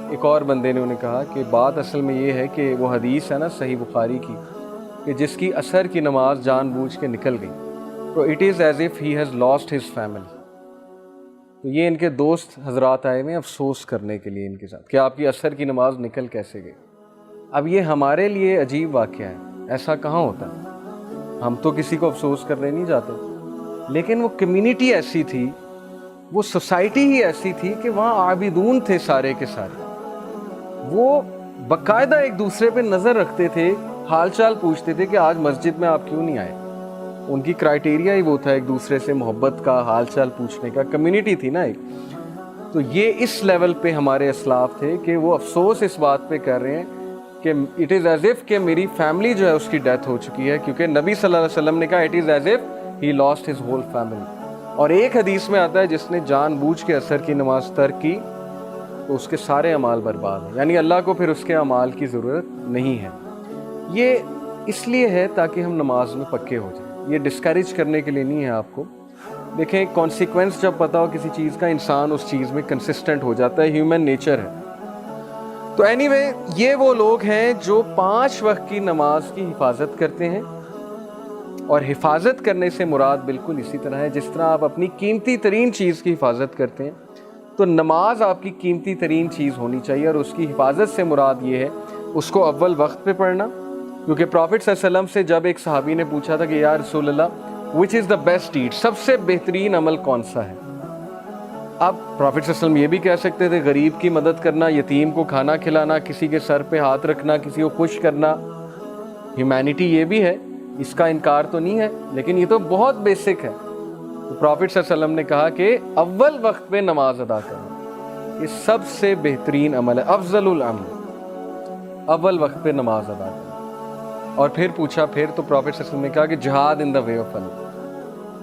S1: ایک اور بندے نے انہیں کہا کہ بات اصل میں یہ ہے کہ وہ حدیث ہے نا صحیح بخاری کی، کہ جس کی عصر کی نماز جان بوجھ کے نکل گئی، تو it is as if he has lost his family. تو یہ ان کے دوست حضرات آئے ہوئے افسوس کرنے کے لیے ان کے ساتھ کہ آپ کی عصر کی نماز نکل کیسے گئی. اب یہ ہمارے لیے عجیب واقعہ ہے، ایسا کہاں ہوتا ہے؟ ہم تو کسی کو افسوس کرنے نہیں جاتے، لیکن وہ کمیونٹی ایسی تھی، وہ سوسائٹی ہی ایسی تھی کہ وہاں عابدون تھے سارے کے سارے. وہ باقاعدہ ایک دوسرے پہ نظر رکھتے تھے، حال چال پوچھتے تھے کہ آج مسجد میں آپ کیوں نہیں آئے. ان کی کرائیٹیریا ہی وہ تھا ایک دوسرے سے محبت کا، حال چال پوچھنے کا. کمیونٹی تھی نا ایک. تو یہ اس لیول پہ ہمارے اسلاف تھے کہ وہ افسوس اس بات پہ کر رہے ہیں کہ اٹ از ایز اف کہ میری فیملی جو ہے اس کی ڈیتھ ہو چکی ہے، کیونکہ نبی صلی اللہ علیہ وسلم نے کہا it is as if he lost his whole family. اور ایک حدیث میں آتا ہے جس نے جان بوجھ کے عصر کی نماز ترک کی تو اس کے سارے اعمال برباد ہیں، یعنی اللہ کو پھر اس کے اعمال کی ضرورت نہیں ہے. یہ اس لیے ہے تاکہ ہم نماز میں پکے ہو جائیں. یہ ڈسکریج کرنے کے لیے نہیں ہے آپ کو. دیکھیں کانسیکوینس جب پتہ ہو کسی چیز کا، انسان اس چیز میں کنسسٹنٹ ہو جاتا ہے، ہیومن نیچر ہے. تو اینی وے یہ وہ لوگ ہیں جو 5 وقت کی نماز کی حفاظت کرتے ہیں. اور حفاظت کرنے سے مراد بالکل اسی طرح ہے جس طرح آپ اپنی قیمتی ترین چیز کی حفاظت کرتے ہیں، تو نماز آپ کی قیمتی ترین چیز ہونی چاہیے. اور اس کی حفاظت سے مراد یہ ہے اس کو اول وقت پہ پڑھنا. کیونکہ پروفٹ صلی اللہ علیہ وسلم سے جب ایک صحابی نے پوچھا تھا کہ یا رسول اللہ وچ از دا بیسٹ ڈیڈ، سب سے بہترین عمل کون سا ہے؟ اب پروفٹ صلی اللہ علیہ وسلم یہ بھی کہہ سکتے تھے غریب کی مدد کرنا، یتیم کو کھانا کھلانا، کسی کے سر پہ ہاتھ رکھنا، کسی کو خوش کرنا. ہیومینٹی یہ بھی ہے، اس کا انکار تو نہیں ہے، لیکن یہ تو بہت بیسک ہے. تو پروفٹ صلی اللہ علیہ وسلم نے کہا کہ اول وقت پہ نماز ادا کرنا یہ سب سے بہترین عمل ہے، افضل العمل، اول وقت پہ نماز ادا کرنا. اور پھر پوچھا، پھر تو پروفٹ صلی اللہ علیہ وسلم نے کہا کہ جہاد ان دا وے آف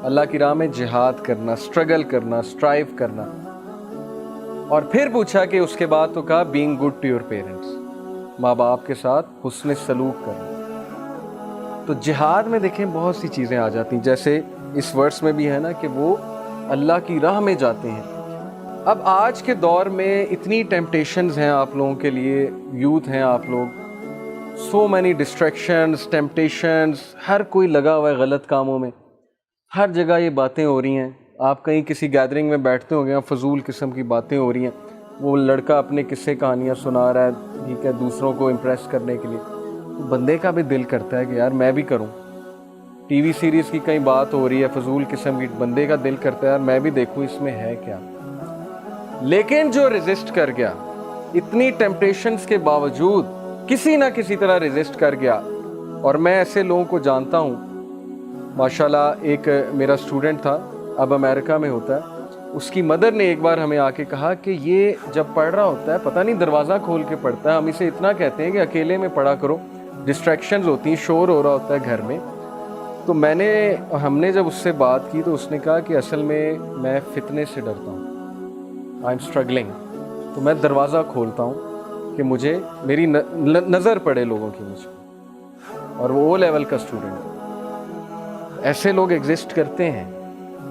S1: اللہ کی راہ میں جہاد کرنا، اسٹرگل کرنا، اسٹرائیو کرنا. اور پھر پوچھا کہ اس کے بعد تو کہا being good to your parents, ماں باپ کے ساتھ حسن سلوک کرنا. تو جہاد میں دیکھیں بہت سی چیزیں آ جاتی ہیں، جیسے اس ورس میں بھی ہے نا کہ وہ اللہ کی راہ میں جاتے ہیں. اب آج کے دور میں اتنی ٹیمپٹیشنز ہیں آپ لوگوں کے لیے، یوتھ ہیں آپ لوگ، سو مینی ڈسٹریکشنز، ٹیمپٹیشنز، ہر کوئی لگا ہوا ہے غلط کاموں میں، ہر جگہ یہ باتیں ہو رہی ہیں. آپ کہیں کسی گیدرنگ میں بیٹھتے ہو گے، فضول قسم کی باتیں ہو رہی ہیں. وہ لڑکا اپنے قصے کہانیاں سنا رہا ہے، ٹھیک ہے، دوسروں کو امپریس کرنے کے لیے. تو بندے کا بھی دل کرتا ہے کہ یار میں بھی کروں. ٹی وی سیریز کی کہیں بات ہو رہی ہے فضول قسم کی، بندے کا دل کرتا ہے یار میں بھی دیکھوں اس میں ہے کیا. لیکن جو ریزسٹ کر گیا، اتنی ٹیمپٹیشنز کے باوجود کسی نہ کسی طرح ریزسٹ کر گیا. اور میں ایسے لوگوں کو جانتا ہوں ماشاءاللہ. ایک میرا اسٹوڈنٹ تھا، اب امریکہ میں ہوتا ہے. اس کی مدر نے ایک بار ہمیں آ کے کہا کہ یہ جب پڑھ رہا ہوتا ہے پتہ نہیں دروازہ کھول کے پڑھتا ہے، ہم اسے اتنا کہتے ہیں کہ اکیلے میں پڑھا کرو، ڈسٹریکشنز ہوتی ہیں، شور ہو رہا ہوتا ہے گھر میں. تو ہم نے جب اس سے بات کی تو اس نے کہا کہ اصل میں فتنے سے ڈرتا ہوں، آئی ایم اسٹرگلنگ، تو میں دروازہ کھولتا ہوں کہ مجھے میری نظر پڑے لوگوں کی مجھ. اور وہ او لیول کا اسٹوڈنٹ. ایسے لوگ ایگزسٹ کرتے ہیں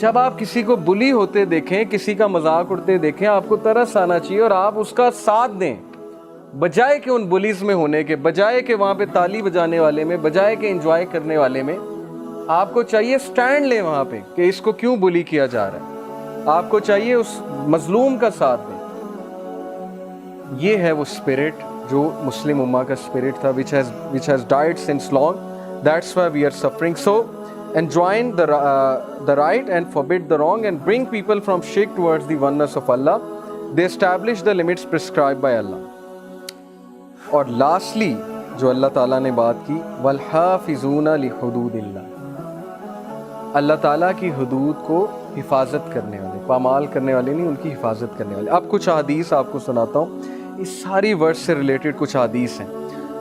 S1: جب آپ کسی کو بلی ہوتے دیکھیں, کسی کا مذاق اڑتے دیکھیں, آپ کو ترس آنا چاہیے اور آپ اس کا ساتھ دیں, بجائے کہ ان بلیز میں ہونے کے, بجائے کہ وہاں پہ تالی بجانے والے میں, بجائے کہ انجوائے کرنے والے میں. آپ کو چاہیے سٹینڈ لیں وہاں پہ کہ اس کو کیوں بلی کیا جا رہا ہے, آپ کو چاہیے اس مظلوم کا ساتھ دیں. یہ ہے وہ اسپرٹ جو مسلم امہ کا اسپرٹ تھا, which has died since long. That's why we are suffering. So enjoin the right and forbid the wrong and bring people from shirk towards the oneness of Allah. They establish the limits prescribed by Allah. اور lastly جو اللہ تعالیٰ نے بات کی, وَالْحَافِظُونَ لِحُدُودِ اللَّهِ, اللہ تعالیٰ کی حدود کو حفاظت کرنے والے, پامال کرنے والے نہیں, ان کی حفاظت کرنے والے. اب کچھ حدیث آپ کو سناتا ہوں, اس ساری ورس سے ریلیٹڈ کچھ حدیث ہیں.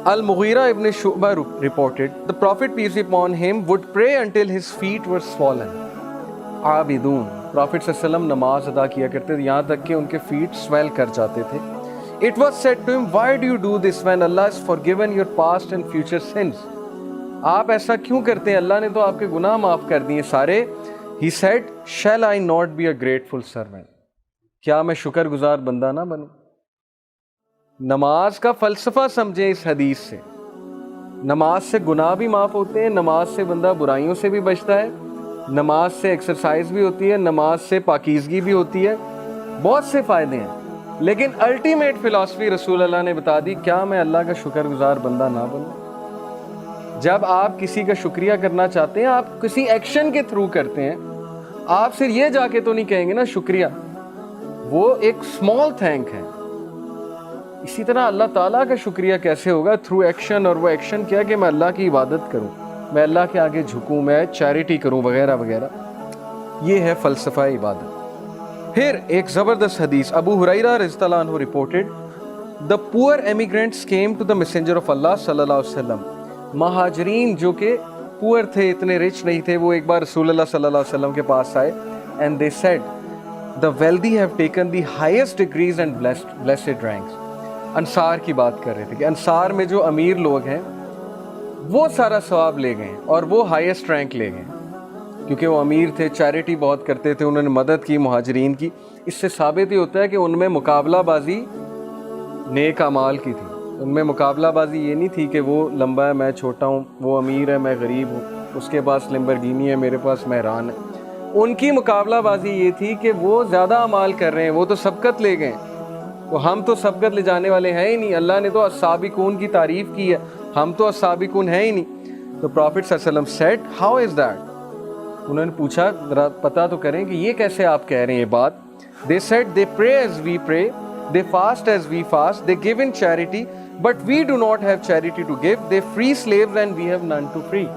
S1: المغیرہ ابن شعبہ reported, the Prophet peace be upon him would pray until his feet were swollen. عابدون, Prophet صلی اللہ علیہ وسلم نماز ادا کیا کرتے تھے یہاں تک کہ ان کے فیٹ سویل کر جاتے تھے. It was said to him, why do you do this when Allah has forgiven your past and future sins? آپ ایسا کیوں کرتے ہیں, اللہ نے تو آپ کے گناہ معاف کر دیے سارے. He said, shall I not be a grateful servant? کیا میں شکر گزار بندہ نہ بنوں؟ نماز کا فلسفہ سمجھیں اس حدیث سے. نماز سے گناہ بھی معاف ہوتے ہیں, نماز سے بندہ برائیوں سے بھی بچتا ہے, نماز سے ایکسرسائز بھی ہوتی ہے, نماز سے پاکیزگی بھی ہوتی ہے, بہت سے فائدے ہیں. لیکن الٹیمیٹ فلسفی رسول اللہ نے بتا دی, کیا میں اللہ کا شکر گزار بندہ نہ بنوں؟ جب آپ کسی کا شکریہ کرنا چاہتے ہیں, آپ کسی ایکشن کے تھرو کرتے ہیں, آپ صرف یہ جا کے تو نہیں کہیں گے نا شکریہ, وہ ایک اسمال تھینک ہے. اسی طرح اللہ تعالیٰ کا شکریہ کیسے ہوگا؟ Through action. اور وہ ایکشن کیا کہ میں اللہ کی عبادت کروں, میں اللہ کے آگے جھکوں, میں چیریٹی کروں وغیرہ وغیرہ. یہ ہے فلسفہ عبادت. پھر ایک زبردست حدیث, ابو ہریرہ رضی اللہ عنہ reported, the poor emigrants came to the messenger of Allah صلی اللہ علیہ وسلم. مہاجرین جو کہ پور تھے, اتنے رچ نہیں تھے, وہ ایک بار رسول اللہ صلی اللہ علیہ وسلم کے پاس آئے. and they said, the wealthy have taken the highest degrees and blessed ranks. انصار کی بات کر رہے تھے کہ انصار میں جو امیر لوگ ہیں وہ سارا ثواب لے گئے اور وہ ہائیسٹ رینک لے گئے, کیونکہ وہ امیر تھے, چیریٹی بہت کرتے تھے, انہوں نے مدد کی مہاجرین کی. اس سے ثابت ہی ہوتا ہے کہ ان میں مقابلہ بازی نیک اعمال کی تھی. ان میں مقابلہ بازی یہ نہیں تھی کہ وہ لمبا ہے میں چھوٹا ہوں, وہ امیر ہے میں غریب ہوں, اس کے پاس لمبرگینی ہے میرے پاس مہران ہے. ان کی مقابلہ بازی یہ تھی کہ وہ زیادہ اعمال کر رہے ہیں, وہ تو سبقت لے گئے, وہ ہم تو سبقت لے جانے والے ہیں ہی نہیں. اللہ نے تو السابقون کی تعریف کی ہے, ہم تو السابقون ہیں ہی نہیں. تو پروفٹ صلی اللہ علیہ وسلم said, how is that? انہوں نے پوچھا ذرا پتہ تو کریں کہ یہ کیسے آپ کہہ رہے ہیں یہ بات. They said, they pray as we pray, they fast as we fast, they give in charity, but we do not have charity to give. They free slaves and we have none to free.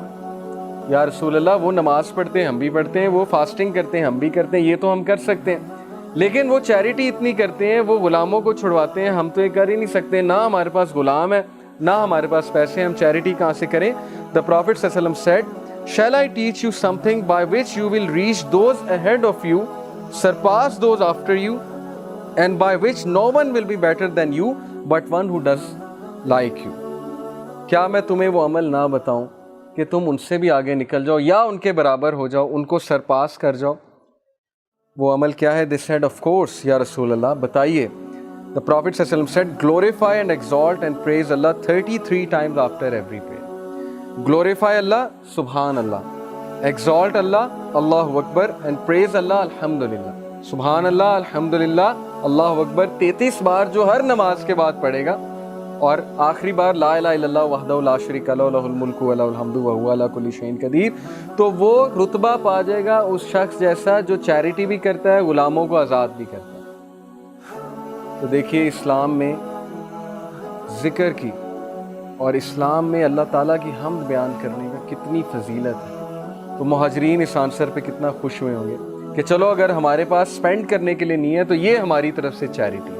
S1: یا رسول اللہ, وہ نماز پڑھتے ہیں ہم بھی پڑھتے ہیں, وہ فاسٹنگ کرتے ہیں ہم بھی کرتے ہیں, یہ تو ہم کر سکتے ہیں, لیکن وہ چیریٹی اتنی کرتے ہیں, وہ غلاموں کو چھڑواتے ہیں, ہم تو یہ کر ہی نہیں سکتے, نہ ہمارے پاس غلام ہے نہ ہمارے پاس پیسے, ہم چیریٹی کہاں سے کریں. The Prophet صلی اللہ علیہ وسلم said, shall I teach you something by which you will reach those ahead of you, surpass those after you, and by which no one will be better than you but one who does like you? کیا میں تمہیں وہ عمل نہ بتاؤں کہ تم ان سے بھی آگے نکل جاؤ یا ان کے برابر ہو جاؤ, ان کو سرپاس کر جاؤ؟ وہ عمل کیا ہے؟ They said, of course یا رسول اللہ, بتائیے. The Prophet صلی اللہ علیہ وسلم said, glorify and exalt and praise Allah 33 times after every prayer. Glorify Allah, Subhan Allah. Exalt Allah, Allahu Akbar, and praise Allah, Alhamdulillah. Subhan Allah, Alhamdulillah, Allahu Akbar 33 بار جو ہر نماز کے بعد پڑھے گا, اور آخری بار لا الہ الا اللہ وحدہ لا شریک لہ لہ الملک و لہ الحمد وہو علی کل شیء قدیر. تو وہ رتبہ پا جائے گا اس شخص جیسا جو چیریٹی بھی کرتا ہے, غلاموں کو آزاد بھی کرتا ہے. تو دیکھیے اسلام میں ذکر کی اور اسلام میں اللہ تعالیٰ کی حمد بیان کرنے کا کتنی فضیلت ہے. تو مہاجرین اس آنسر پہ کتنا خوش ہوئے ہوں گے کہ چلو اگر ہمارے پاس سپینڈ کرنے کے لیے نہیں ہے تو یہ ہماری طرف سے چیریٹی ہے.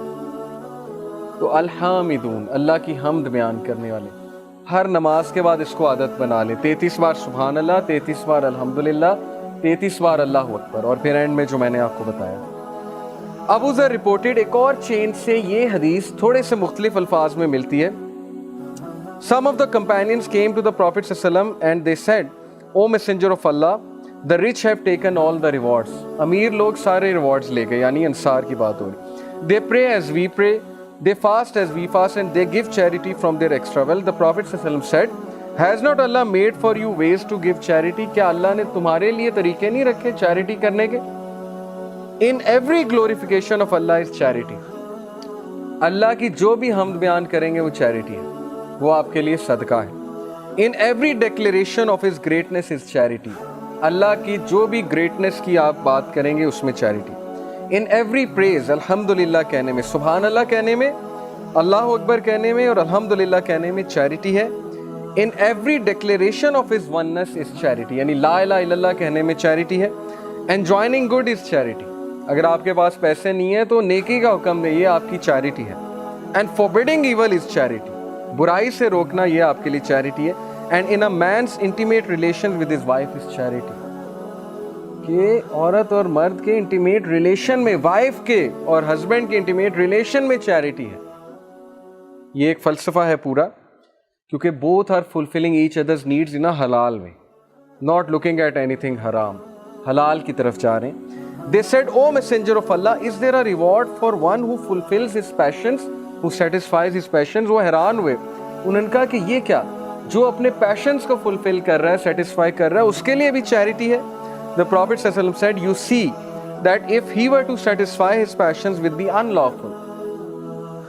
S1: تو الحامدون, اللہ کی حمد بیان کرنے والے, ہر نماز کے بعد اس کو عادت بنا لیں. 33 بار سبحان اللہ, 33 بار الحمدللہ, 33 بار اللہ اکبر, اور پھر اینڈ میں جو میں نے آپ کو بتایا. ابو ذر رپورٹڈ, ایک اور چین سے یہ حدیث تھوڑے سے مختلف الفاظ میں ملتی ہے. Some of the companions came to the Prophet ﷺ and they said, O Messenger of Allah, The rich have taken all the rewards. امیر لوگ سارے rewards لے گئے, یعنی انصار کی بات ہو رہی. They pray as we pray, they fast as we fast, and they give charity from their extra wealth. The Prophet ﷺ said, Has not Allah made for you ways to give charity? کیا اللہ نے تمہارے لیے طریقے نہیں رکھے چیریٹی کرنے کے؟ In every glorification of Allah is charity. اللہ کی جو بھی حمد بیان کریں گے وہ چیریٹی ہے, وہ آپ کے لیے صدقہ ہے. In every declaration of His greatness is charity. اللہ کی جو بھی گریٹنس کی آپ بات کریں گے اس میں چیریٹی. In every praise, الحمدللہ کہنے میں, سبحان اللہ کہنے میں, اللہ اکبر کہنے میں اور الحمدللہ کہنے میں چیریٹی ہے. In every declaration of His oneness is charity, یعنی لا الہ الا اللہ کہنے میں چیریٹی ہے. Enjoining good is charity. اگر آپ کے پاس پیسے نہیں ہیں تو نیکی کا حکم دیں, یہ آپ کی چیریٹی ہے. And forbidding evil is charity. برائی سے روکنا یہ آپ کے لیے چیریٹی ہے. And in a man's intimate relations with his wife is charity. کہ عورت اور مرد کے انٹیمیٹ ریلیشن میں, وائف کے اور ہسبینڈ کے انٹیمیٹ ریلیشن میں چیریٹی ہے. یہ ایک فلسفہ ہے پورا, کیونکہ both are fulfilling each other's needs in a halal way, not looking at anything haram. حلال کی طرف جا رہے ہیں. They said, O Messenger of Allah, is there a reward for one who fulfills his passions, who satisfies his passions? وہ حیران ہوئے, انہوں نے کہا کہ یہ کیا, جو اپنے پیشنز کو فلفل کر رہا ہے, سیٹسفائی کر رہا ہے, اس کے لیے بھی چیریٹی ہے. The Prophet ﷺ said, you see that if he were to satisfy his passions with the unlawful,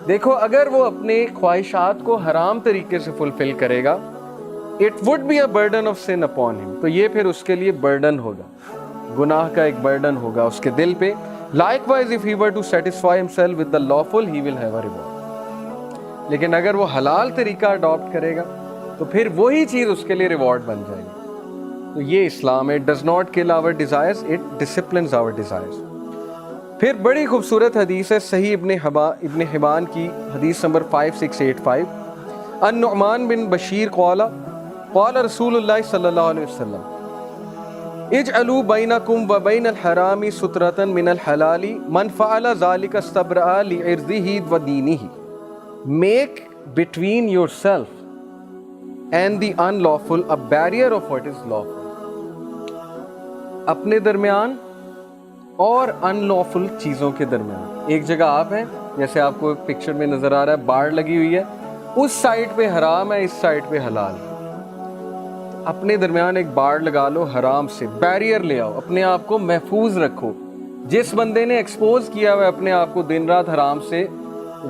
S1: دیکھو اگر وہ اپنے خواہشات کو حرام طریقے سے فلفل کرے گا, it would be a burden of sin upon him, تو یہ پھر اس کے لیے برڈن ہوگا, گناہ کا ایک برڈن ہوگا اس کے دل پہ. Likewise, if he were to satisfy himself with the lawful, he will have a reward. لیکن اگر وہ حلال طریقہ اڈاپٹ کرے گا تو پھر وہی چیز اس کے لیے ریوارڈ بن جائے گی. تو یہ اسلام ہے. It does not kill our desires, it disciplines our desires. پھر بڑی خوبصورت حدیث ہے صحیح ابن حبان کی حدیث نمبر 5685. النعمان بن بشیر قال رسول اللہ صلی اللہ علیہ وسلم اجعلوا بینکم وبین الحرام سترۃ من الحلال من فعل ذلک استبرأ لعرضہ ودینہ. Make between yourself and the unlawful a barrier of what is lawful. اپنے درمیان اور ان لافل چیزوں کے درمیان ایک جگہ آپ ہیں, جیسے آپ کو پکچر میں نظر آ رہا ہے, بار لگی ہوئی ہے, اس سائڈ پہ حرام ہے, اس سائڈ پہ حلال ہے. اپنے درمیان ایک بار لگا لو حرام سے, بیریئر لے آؤ, اپنے آپ کو محفوظ رکھو. جس بندے نے ایکسپوز کیا ہوا ہے اپنے آپ کو دن رات حرام سے,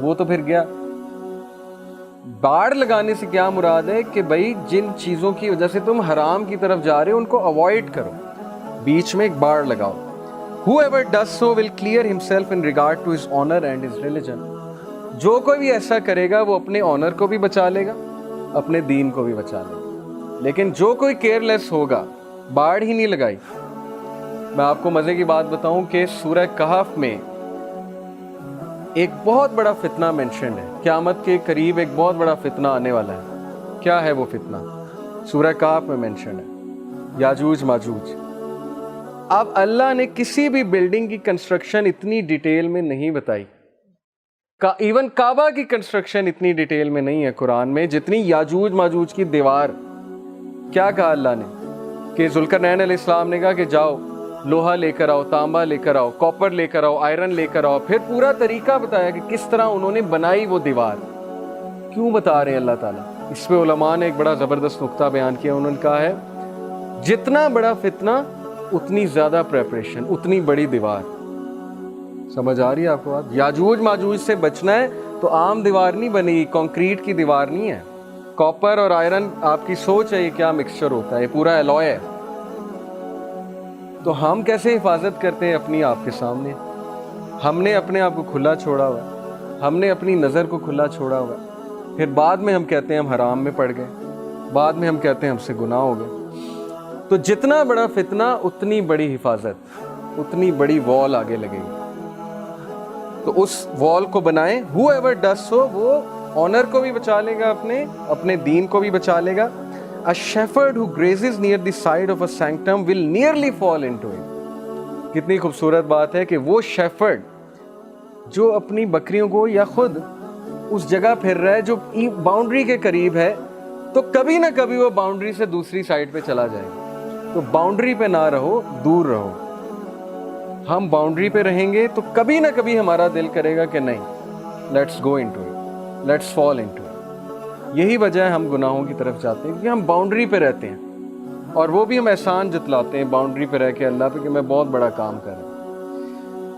S1: وہ تو پھر گیا. باڑ لگانے سے کیا مراد ہے کہ بھائی جن چیزوں کی وجہ سے تم حرام کی طرف جا رہے ہو ان کو اوائڈ کرو, بیچ میں ایک باڑ لگاؤ. Whoever does so will clear himself in regard to his honor and his religion. جو کوئی بھی ایسا کرے گا وہ اپنے آنر کو بھی بچا لے گا, اپنے دین کو بھی بچا لے گا. لیکن جو کوئی کیئر لیس ہوگا, باڑ ہی نہیں لگائی. میں آپ کو مزے کی بات بتاؤں کہ سورہ کہف میں ایک بہت بڑا فتنہ مینشنڈ ہے, قیامت کے قریب ایک بہت بڑا فتنہ آنے والا ہے. کیا ہے وہ فتنہ؟ سورہ کہف میں مینشنڈ ہے, یاجوج ماجوج. اب اللہ نے کسی بھی بلڈنگ کی کنسٹرکشن اتنی ڈیٹیل میں نہیں بتائی, ایون کعبہ کی کنسٹرکشن اتنی ڈیٹیل میں نہیں ہے قرآن میں جتنی یاجوج ماجوج کی دیوار. کیا کہا اللہ نے کہ ذوالقرنین علیہ السلام نے کہا کہ جاؤ لوہا لے کر آؤ, تانبا لے کر آؤ, کاپر لے کر آؤ, آئرن لے کر آؤ. پھر پورا طریقہ بتایا کہ کس طرح انہوں نے بنائی وہ دیوار. کیوں بتا رہے ہیں اللہ تعالیٰ؟ اس پہ علماء نے ایک بڑا زبردست نقطہ بیان کیا. انہوں نے کہا ہے جتنا بڑا فتنہ اتنی زیادہ پریپریشن, اتنی بڑی دیوار. سمجھ آ رہی ہے آپ کو بات؟ یاجوج ماجوج سے بچنا ہے تو عام دیوار نہیں بنے گی, کنکریٹ کی دیوار نہیں ہے. کاپر اور آئرن, آپ کی سوچ ہے یہ کیا مکسچر ہوتا ہے, یہ پورا ایلوئے ہے. تو ہم کیسے حفاظت کرتے ہیں اپنی آپ کے سامنے؟ ہم نے اپنے آپ کو کھلا چھوڑا ہوا ہے, ہم نے اپنی نظر کو کھلا چھوڑا ہوا ہے. پھر بعد میں ہم کہتے ہیں ہم حرام میں پڑ گئے, بعد میں ہم کہتے ہیں ہم سے گناہ ہو گئے. تو جتنا بڑا فتنہ اتنی بڑی حفاظت, اتنی بڑی وال آگے لگے گی. تو اس وال کو بنائیں. whoever does so وہ آنر کو بھی بچا لے گا, اپنے دین کو بھی بچا لے گا. A shepherd who grazes near the side of a sanctum will nearly fall into it. کتنی خوبصورت بات ہے کہ وہ شیفرڈ جو اپنی بکریوں کو یا خود اس جگہ پھر رہا ہے جو باؤنڈری کے قریب ہے, تو کبھی نہ کبھی وہ باؤنڈری سے دوسری سائڈ پہ چلا جائے گا. تو باؤنڈری پہ نہ رہو، دور رہو. ہم باؤنڈری پہ رہیں گے تو کبھی نہ کبھی ہمارا دل کرے گا کہ نہیں، let's go into it, let's fall into it. یہی وجہ ہے ہم گناہوں کی طرف جاتے ہیں، کیونکہ ہم باؤنڈری پہ رہتے ہیں، اور وہ بھی ہم احسان جتلاتے ہیں باؤنڈری پہ رہ کے اللہ پہ کہ میں بہت بڑا کام کر رہا ہوں.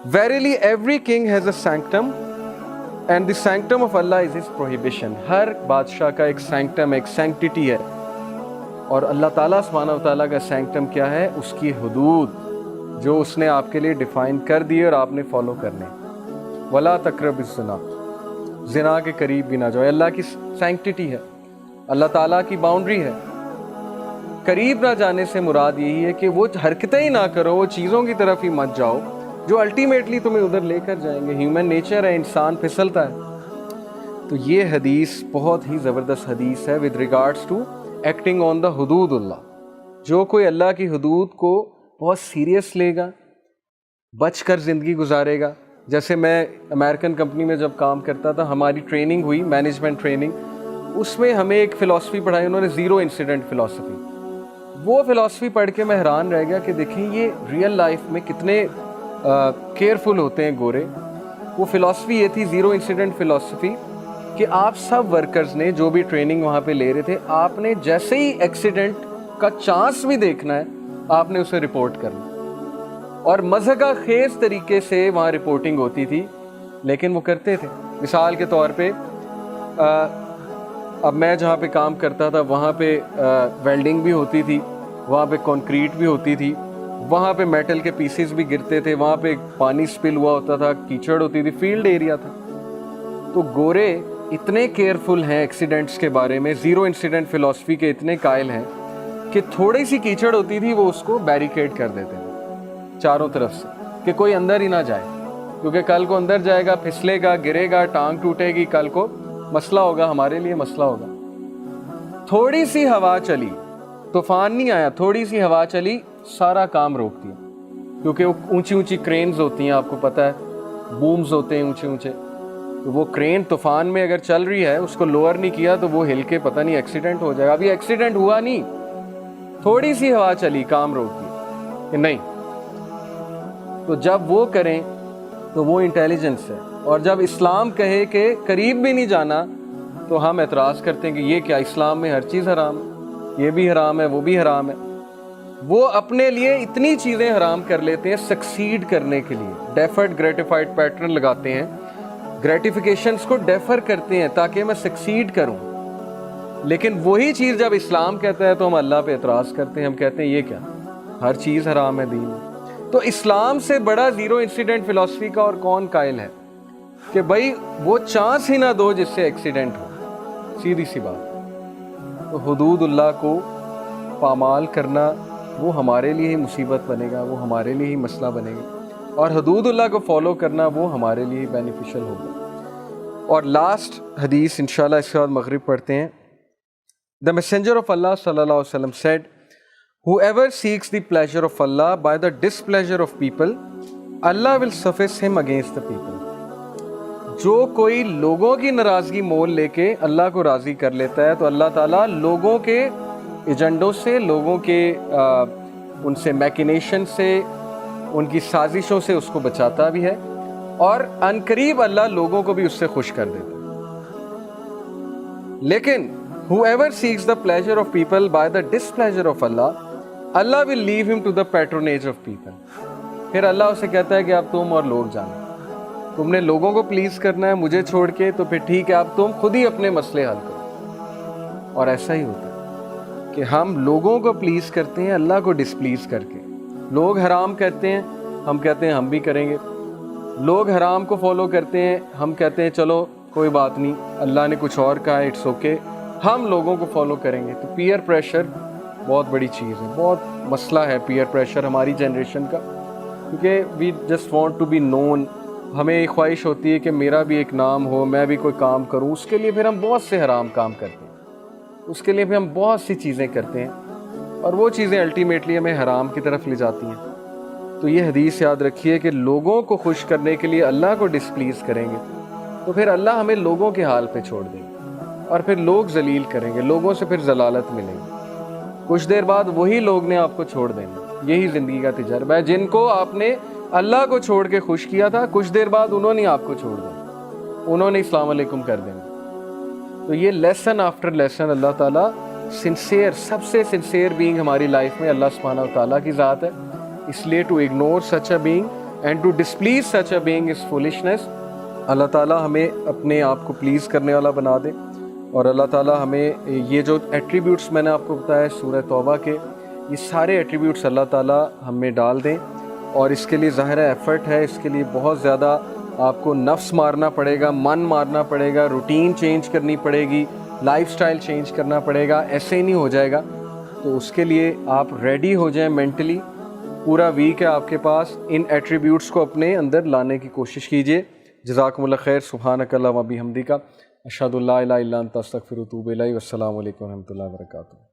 S1: Verily every king has a sanctum and the sanctum of Allah is his prohibition. ہر بادشاہ کا ایک سینکٹم، ایک سینکٹیٹی ہے، اور اللہ تعالیٰ سبحانہ و تعالیٰ کا سینکٹم کیا ہے؟ اس کی حدود جو اس نے آپ کے لیے ڈیفائن کر دی اور آپ نے فالو کرنے. وَلَا تَقْرَبُوا الزِّنَا، زنا کے قریب بھی نہ جاؤ. اللہ کی سینکٹیٹی ہے، اللہ تعالیٰ کی باؤنڈری ہے. قریب نہ جانے سے مراد یہی ہے کہ وہ حرکتیں ہی نہ کرو، وہ چیزوں کی طرف ہی مت جاؤ جو الٹیمیٹلی تمہیں ادھر لے کر جائیں گے. ہیومن نیچر ہے، انسان پھسلتا ہے. تو یہ حدیث بہت ہی زبردست حدیث ہے with regards to acting on the حدود اللہ. جو کوئی اللہ کی حدود کو بہت سیریس لے گا، بچ کر زندگی گزارے گا. جیسے میں امریکن کمپنی میں جب کام کرتا تھا، ہماری ٹریننگ ہوئی، مینجمنٹ ٹریننگ، اس میں ہمیں ایک فلاسفی پڑھائی انہوں نے، زیرو انسیڈنٹ فلاسفی. وہ فلاسفی پڑھ کے میں حیران رہ گیا کہ دیکھیں یہ ریئل لائف میں کتنے کیئرفل ہوتے ہیں گورے. وہ فلاسفی یہ تھی، زیرو انسیڈنٹ فلاسفی، کہ آپ سب ورکرز نے جو بھی ٹریننگ وہاں پہ لے رہے تھے، آپ نے جیسے ہی ایکسیڈنٹ کا چانس بھی دیکھنا ہے آپ نے اسے رپورٹ کرنا. اور مضحکہ خیز طریقے سے وہاں رپورٹنگ ہوتی تھی، لیکن وہ کرتے تھے. مثال کے طور پہ اب میں جہاں پہ کام کرتا تھا وہاں پہ ویلڈنگ بھی ہوتی تھی، وہاں پہ کنکریٹ بھی ہوتی تھی، وہاں پہ میٹل کے پیسز بھی گرتے تھے، وہاں پہ پانی سپل ہوا ہوتا تھا، کیچڑ ہوتی تھی، فیلڈ ایریا تھا. تو گورے اتنے کیئرفل ہیں ایکسیڈنٹس کے بارے میں، زیرو انسیڈنٹ فلاسفی کے اتنے قائل ہیں کہ تھوڑی سی کیچڑ ہوتی تھی وہ اس کو بیریکیڈ کر دیتے تھے چاروں طرف سے کہ کوئی اندر ہی نہ جائے، کیونکہ کل کو اندر جائے گا، پھسلے گا، گرے گا، ٹانگ ٹوٹے گی، کل کو مسئلہ ہوگا، ہمارے لیے مسئلہ ہوگا. تھوڑی سی ہوا چلی، طوفان نہیں آیا، تھوڑی سی ہوا چلی، سارا کام روک دیا. کیونکہ وہ اونچی اونچی کرینز ہوتی ہیں، آپ کو پتہ ہے، بومز ہوتے ہیں اونچے اونچے. تو وہ کرین طوفان میں اگر چل رہی ہے، اس کو لوور نہیں کیا تو وہ ہل کے پتہ نہیں ایکسیڈنٹ ہو جائے گا. ابھی ایکسیڈنٹ ہوا نہیں، تھوڑی سی ہوا چلی، کام روک دیا کہ نہیں. تو جب وہ کریں تو وہ انٹیلیجنس ہے. اور جب اسلام کہے کہ قریب بھی نہیں جانا تو ہم اعتراض کرتے ہیں کہ یہ کیا، اسلام میں ہر چیز حرام ہے، یہ بھی حرام ہے، وہ بھی حرام ہے. وہ اپنے لیے اتنی چیزیں حرام کر لیتے ہیں سکسیڈ کرنے کے لیے، ڈیفرڈ گریٹیفائڈ پیٹرن لگاتے ہیں، گریٹیفیکیشنز کو ڈیفر کرتے ہیں تاکہ میں سکسیڈ کروں. لیکن وہی چیز جب اسلام کہتا ہے تو ہم اللہ پہ اعتراض کرتے ہیں، ہم کہتے ہیں یہ کیا، ہر چیز حرام ہے دین میں. تو اسلام سے بڑا زیرو انسیڈنٹ فلاسفی کا اور کون قائل ہے کہ بھائی وہ چانس ہی نہ دو جس سے ایکسیڈنٹ ہو. سیدھی سی بات. تو حدود اللہ کو پامال کرنا وہ ہمارے لیے ہی مصیبت بنے گا، وہ ہمارے لیے ہی مسئلہ بنے گا، اور حدود اللہ کو فالو کرنا وہ ہمارے لیے ہی بینیفیشل ہوگا. اور لاسٹ حدیث انشاءاللہ اس کے بعد مغرب پڑھتے ہیں. The messenger of Allah صلی اللہ علیہ وسلم said, whoever seeks the pleasure of Allah by the displeasure of people, Allah will suffice him against the people. جو کوئی لوگوں کی ناراضگی مول لے کے اللہ کو راضی کر لیتا ہے تو اللہ تعالیٰ لوگوں کے ایجنڈوں سے، لوگوں کے ان سے میکینیشن سے، ان کی سازشوں سے اس کو بچاتا بھی ہے، اور عنقریب اللہ لوگوں کو بھی اس سے خوش کر دیتا ہے. لیکن whoever seeks the pleasure of people by the displeasure of Allah, Allah will leave him to the patronage of people. پھر اللہ اسے کہتا ہے کہ اب تم اور لوگ جانا، تم نے لوگوں کو پلیز کرنا ہے مجھے چھوڑ کے، تو پھر ٹھیک ہے اب تم خود ہی اپنے مسئلے حل کرو. اور ایسا ہی ہوتا ہے کہ ہم لوگوں کو پلیز کرتے ہیں اللہ کو ڈسپلیز کر کے. لوگ حرام کہتے ہیں، ہم کہتے ہیں ہم بھی کریں گے. لوگ حرام کو فالو کرتے ہیں، ہم کہتے ہیں چلو کوئی بات نہیں، اللہ نے کچھ اور کہا ہے، اٹس اوکے، ہم لوگوں کو فالو کریں گے. تو پیئر پریشر بہت بڑی چیز ہے، بہت مسئلہ ہے پیئر پریشر ہماری جنریشن کا، کیونکہ we just want to be known. ہمیں ایک خواہش ہوتی ہے کہ میرا بھی ایک نام ہو، میں بھی کوئی کام کروں. اس کے لیے پھر ہم بہت سے حرام کام کرتے ہیں، اس کے لیے پھر ہم بہت سی چیزیں کرتے ہیں، اور وہ چیزیں الٹیمیٹلی ہمیں حرام کی طرف لے جاتی ہیں. تو یہ حدیث یاد رکھیے کہ لوگوں کو خوش کرنے کے لیے اللہ کو ڈسپلیز کریں گے تو پھر اللہ ہمیں لوگوں کے حال پہ چھوڑ دیں گے، اور پھر لوگ ذلیل کریں گے، لوگوں سے پھر ضلالت ملے گی. کچھ دیر بعد وہی لوگ نے آپ کو چھوڑ دینا. یہی زندگی کا تجربہ ہے. جن کو آپ نے اللہ کو چھوڑ کے خوش کیا تھا, کچھ دیر بعد انہوں نے آپ کو چھوڑ دینا, انہوں نے السلام علیکم کر دینا. تو یہ لیسن آفٹر لیسن اللہ تعالیٰ سنسیئر, سب سے سنسیئر بینگ ہماری لائف میں اللہ سبحانہ و تعالیٰ کی ذات ہے. اس لیے to ignore such a being and to displease such a being is foolishness. اللہ تعالیٰ ہمیں اپنے آپ کو پلیز کرنے والا بنا دے, اور اللہ تعالیٰ ہمیں یہ جو ایٹریبیوٹس میں نے آپ کو بتایا سورہ توبہ کے, یہ سارے ایٹریبیوٹس اللہ تعالیٰ ہم میں ڈال دیں. اور اس کے لیے ظاہر ایفرٹ ہے, اس کے لیے بہت زیادہ آپ کو نفس مارنا پڑے گا, من مارنا پڑے گا, روٹین چینج کرنی پڑے گی, لائف سٹائل چینج کرنا پڑے گا. ایسے ہی نہیں ہو جائے گا. تو اس کے لیے آپ ریڈی ہو جائیں مینٹلی. پورا ویک ہے آپ کے پاس, ان ایٹریبیوٹس کو اپنے اندر لانے کی کوشش کیجیے. جزاکم اللہ خیر. سبحانک اللہم و بحمدک, اشہد ان لا الہ الا انت استغفرک و اتوب الیک. والسلام علیکم و رحمۃ اللہ وبرکاتہ.